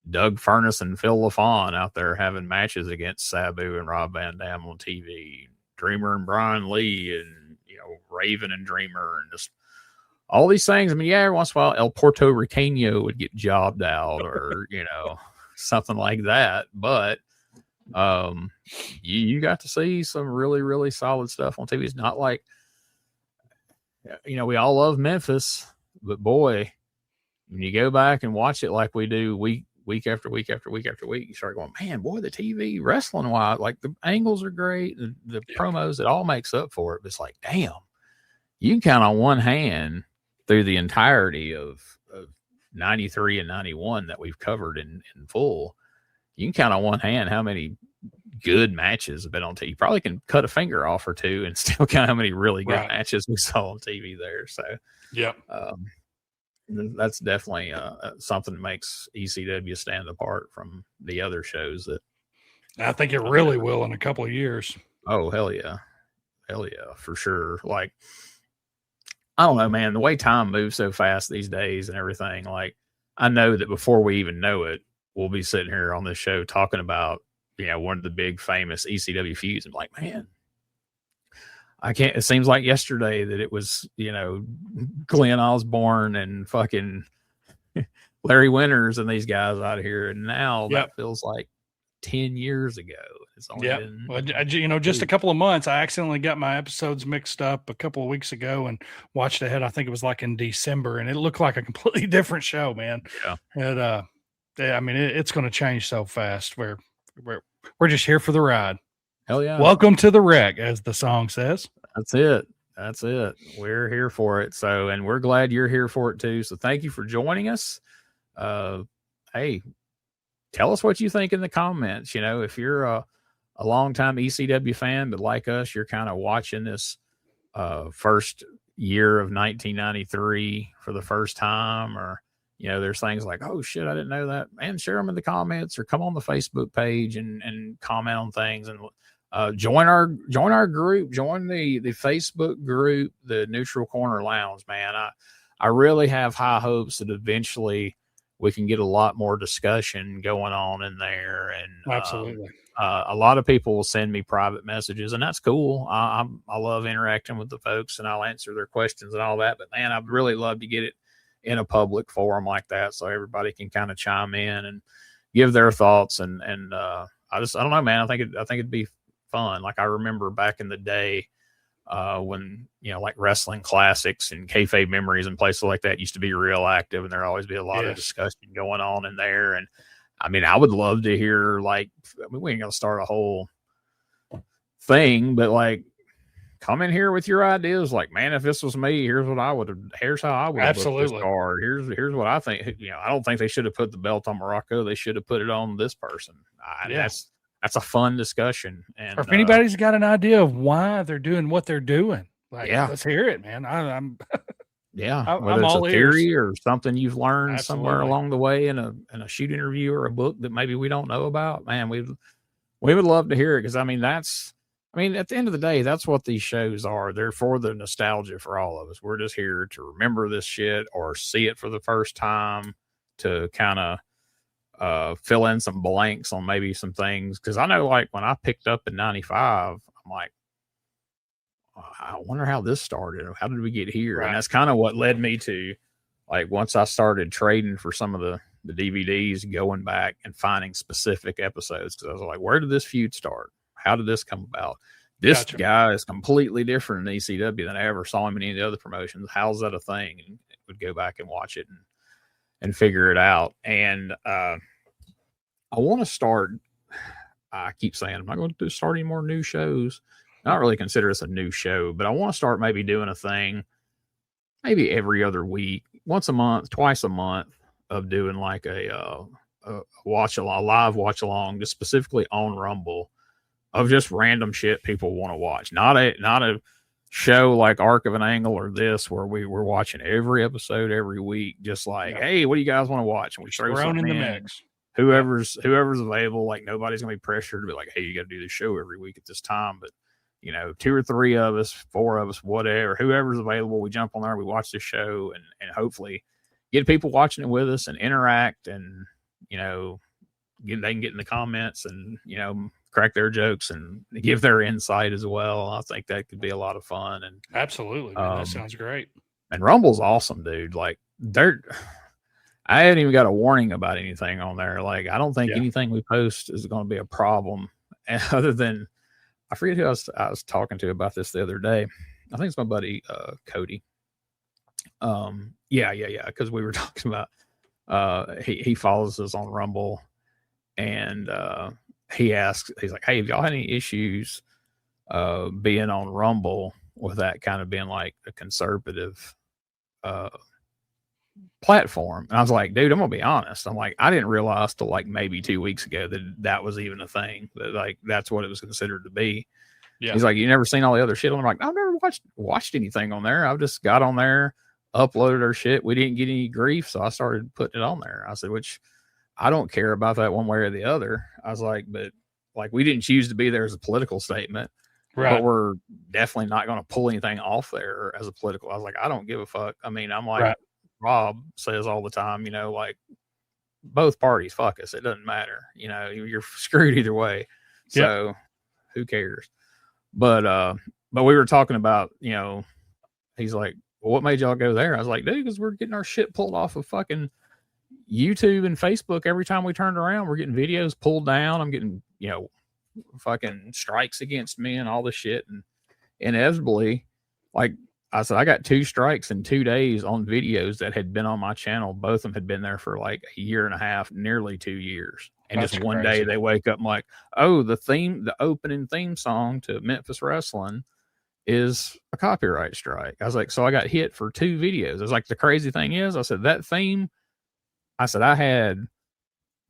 Doug Furness and Phil LaFawn out there having matches against Sabu and Rob Van Dam on TV. Dreamer and Brian Lee, and you know, Raven and Dreamer, and just all these things. I mean, yeah, every once in a while El Puerto Riqueño would get jobbed out, or you know, something like that. But you got to see some really, really solid stuff on TV. It's not like, you know, we all love Memphis, but boy, when you go back and watch it like we do week after week after week after week, you start going, man, boy, the TV wrestling wise, like the angles are great, the promos, it all makes up for it. But it's like, damn, you can count on one hand through the entirety of 93 and 91 that we've covered in full. You can count on one hand how many good matches have been on TV. You probably can cut a finger off or two and still count how many really good matches we saw on TV there. So, that's definitely something that makes ECW stand apart from the other shows that I think it really will in a couple of years. Oh, hell yeah. Hell yeah, for sure. Like, I don't know, man, the way time moves so fast these days and everything, like, I know that before we even know it, we'll be sitting here on this show talking about, one of the big famous ECW feuds. And like, man, it seems like yesterday that it was, Glenn Osborne and fucking Larry Winters and these guys out here. And now that feels like 10 years ago. It's only been, well, just a couple of months. I accidentally got my episodes mixed up a couple of weeks ago and watched ahead. I think it was like in December, and it looked like a completely different show, man. Yeah. It's going to change so fast. We're just here for the ride. Hell yeah. Welcome to the wreck, as the song says. That's it. We're here for it. So, and we're glad you're here for it too. So thank you for joining us. Hey, tell us what you think in the comments. If you're a longtime ECW fan, but like us, you're kind of watching this first year of 1993 for the first time, or there's things like, oh shit, I didn't know that, man. Share them in the comments, or come on the Facebook page and comment on things, and join our group, join the Facebook group, the Neutral Corner Lounge, man. I really have high hopes that eventually we can get a lot more discussion going on in there. And absolutely. A lot of people will send me private messages, and that's cool. I love interacting with the folks, and I'll answer their questions and all that. But man, I'd really love to get it in a public forum like that, so everybody can kind of chime in and give their thoughts. And I don't know, man. I think it'd be fun. Like, I remember back in the day when like wrestling classics and kayfabe memories and places like that used to be real active, and there'd always be a lot of discussion going on in there. And I would love to hear, like, we ain't gonna start a whole thing, but like, come in here with your ideas. Like, man, if this was me, here's how I would have booked this card. Here's what I think. I don't think they should have put the belt on Muraco. They should have put it on this person. That's a fun discussion. And or if anybody's got an idea of why they're doing what they're doing, like, let's hear it, man. I'm whether it's a theory or something you've learned somewhere along the way in a shoot interview or a book that maybe we don't know about, man, we would love to hear it. Because at the end of the day, that's what these shows are. They're for the nostalgia for all of us. We're just here to remember this shit or see it for the first time, to kind of fill in some blanks on maybe some things. Because I know, like, when I picked up in 95, I'm like, I wonder how this started. How did we get here? Right. And that's kind of what led me to, like, once I started trading for some of the DVDs, going back and finding specific episodes. Because I was like, where did this feud start? How did this come about? This guy is completely different in ECW than I ever saw him in any of the other promotions. How's that a thing? And would go back and watch it and figure it out. And I want to start. I keep saying I'm not going to start any more new shows. I don't really consider this a new show, but I want to start maybe doing a thing, maybe every other week, once a month, twice a month, of doing like a live watch along, just specifically on Rumble, of just random shit people want to watch. Not a show like Arc of an Angle or this, where we're watching every episode every week, just like, hey, what do you guys want to watch? And we throw something in the mix. Whoever's available, like, nobody's gonna be pressured to be like, hey, you got to do this show every week at this time. But 2 or 3 of us, 4 of us, whatever, whoever's available, we jump on there, we watch the show, and hopefully get people watching it with us and interact, and they can get in the comments and crack their jokes and give their insight as well. I think that could be a lot of fun. And absolutely, man, that sounds great. And Rumble's awesome, dude. Like, I haven't even got a warning about anything on there. Like, I don't think anything we post is going to be a problem, other than, I forget who I was talking to about this the other day. I think it's my buddy Cody. Because we were talking about he follows us on Rumble, and he's like, hey, have y'all had any issues being on Rumble with that kind of being like a conservative platform? And I was like, dude, I'm gonna be honest. I'm like, I didn't realize till like maybe 2 weeks ago that was even a thing, that like that's what it was considered to be. Yeah. He's like, you never seen all the other shit? I'm like, I've never watched anything on there. I've just got on there, uploaded our shit. We didn't get any grief, so I started putting it on there. I said, which I don't care about that one way or the other. I was like, but like we didn't choose to be there as a political statement, Right. but we're definitely not going to pull anything off there as a political. I was like, I don't give a fuck. I mean, I'm like Right. Rob says all the time, you know, like both parties, fuck us. It doesn't matter. You know, you're screwed either way. So who cares? But we were talking about, you know, he's like, well, what made y'all go there? I was like, dude, because we're getting our shit pulled off of fucking YouTube and Facebook every time we turned around. We're getting videos pulled down. I'm getting, you know, fucking strikes against me and all this shit. And inevitably, like I said, I got 2 strikes in 2 days on videos that had been on my channel. Both of them had been there for like a year and a half, nearly 2 years. And That's just one crazy. day they wake up and like, oh, the opening theme song to Memphis Wrestling is a copyright strike. I was like, so I got hit for 2 videos. I was like, the crazy thing is, I said, that theme, I said, I had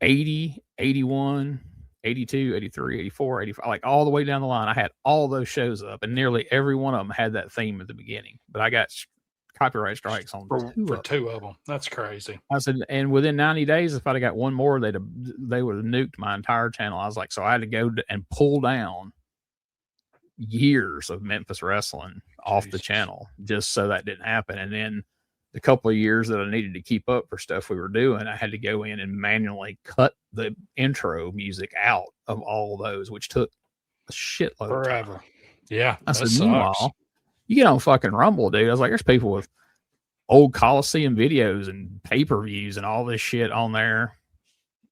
80, 81, 82, 83, 84, 85, like all the way down the line. I had all those shows up, and nearly every one of them had that theme at the beginning. But I got copyright strikes on For 2 of them. That's crazy. I said, and within 90 days, if I'd have got one more, they would have nuked my entire channel. I was like, so I had to go and pull down years of Memphis wrestling off the channel just so that didn't happen. And then the couple of years that I needed to keep up for stuff we were doing, I had to go in and manually cut the intro music out of all those, which took a shitload forever. of time. Yeah. I said, sucks. meanwhile, you get on fucking Rumble, dude. I was like, there's people with old Coliseum videos and pay-per-views and all this shit on there.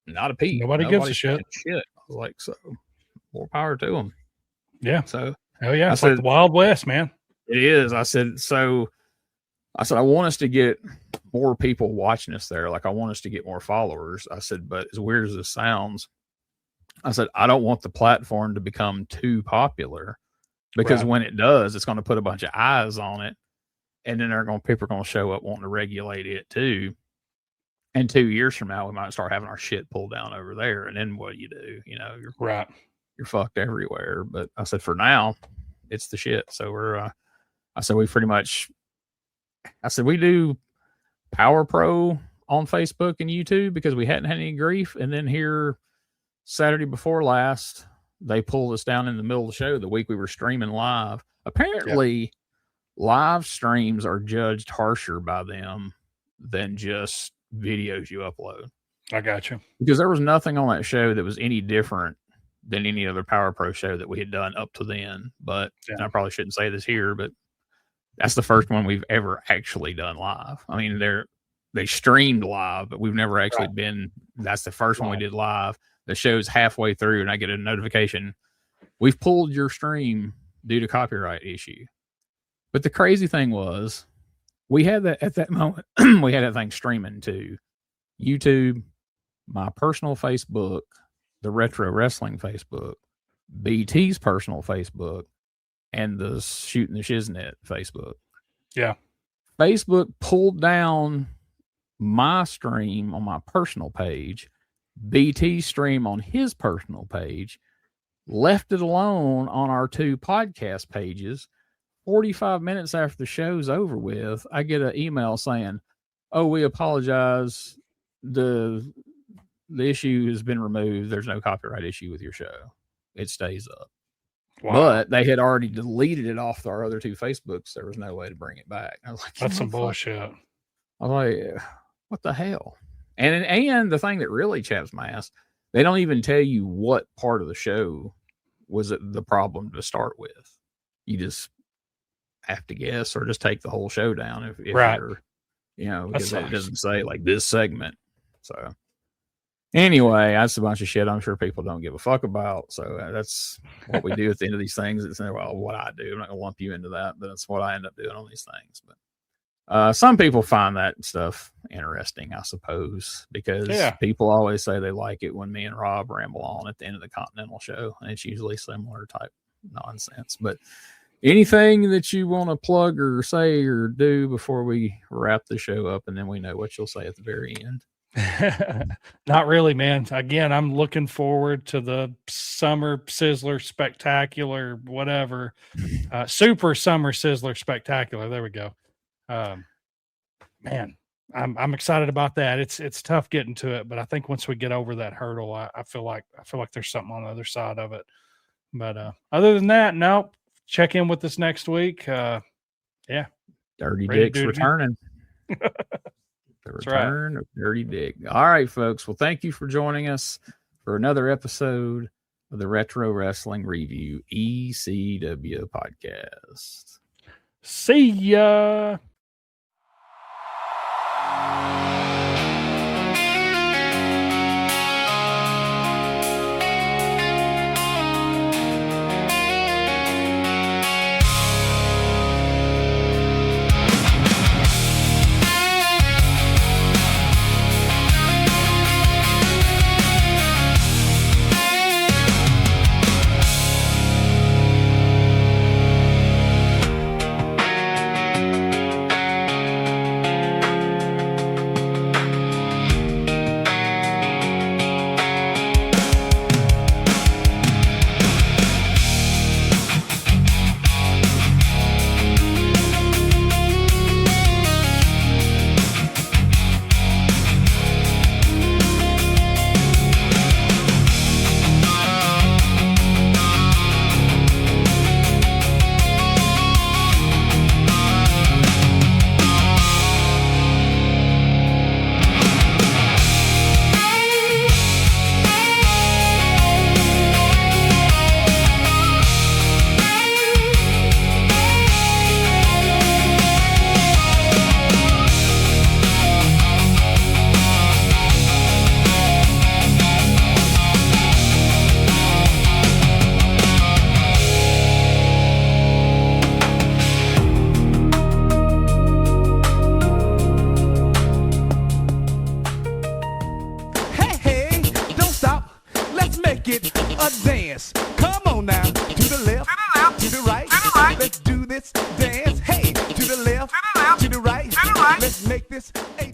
Not a peep. Nobody gives a shit. I was like, so more power to them. Yeah. So hell yeah. I It's like said, the Wild West, man. it is. I said, I want us to get more people watching us there. Like, I want us to get more followers. I said, but as weird as this sounds, I said, I don't want the platform to become too popular, because Right. when it does, it's going to put a bunch of eyes on it. And then people are going to show up wanting to regulate it too. And 2 years from now, we might start having our shit pulled down over there. And then what do? You know, you're fucked everywhere. But I said, for now, it's the shit. So we do Power Pro on Facebook and YouTube because we hadn't had any grief. And then here Saturday before last, they pulled us down in the middle of the show the week we were streaming live. Apparently, live streams are judged harsher by them than just videos you upload. I got you. Because there was nothing on that show that was any different than any other Power Pro show that we had done up to then. But and I probably shouldn't say this here, but that's the first one we've ever actually done live. I mean, they streamed live, but we've never actually been. That's the first one we did live. The show's halfway through, and I get a notification, we've pulled your stream due to copyright issue. But the crazy thing was, we had that at that moment. We had that thing streaming to YouTube, my personal Facebook, the Retro Wrestling Facebook, BT's personal Facebook, and the Shooting the Shiznit Facebook. Yeah. Facebook pulled down my stream on my personal page, BT's stream on his personal page, left it alone on our 2 podcast pages. 45 minutes after the show's over with, I get an email saying, oh, we apologize. The issue has been removed. There's no copyright issue with your show. It stays up. Wow. But they had already deleted it off our other 2 Facebooks. There was no way to bring it back. I was like, That's some bullshit. I was like, what the hell? And the thing that really chaps my ass, they don't even tell you what part of the show was the problem to start with. You just have to guess or just take the whole show down if Right. you're, because it doesn't say like this segment. So anyway, that's a bunch of shit I'm sure people don't give a fuck about. So that's what we do at the end of these things. It's what I do. I'm not gonna lump you into that, but it's what I end up doing on these things. But some people find that stuff interesting, I suppose, because people always say they like it when me and Rob ramble on at the end of the Continental show, and it's usually similar type nonsense. But anything that you want to plug or say or do before we wrap the show up, and then we know what you'll say at the very end? Not really, man. Again, I'm looking forward to the Summer Sizzler Spectacular, whatever. Super Summer Sizzler Spectacular. There we go. Man, I'm excited about that. It's tough getting to it, but I think once we get over that hurdle, I feel like there's something on the other side of it. But other than that, nope. Check in with us next week. Yeah. Dirty Dick's returning. The return of Dirty Dick. All right, folks. Well, thank you for joining us for another episode of the Retro Wrestling Review ECW podcast. See ya. Let's do this dance. Hey, to the left, to the right. Let's make this a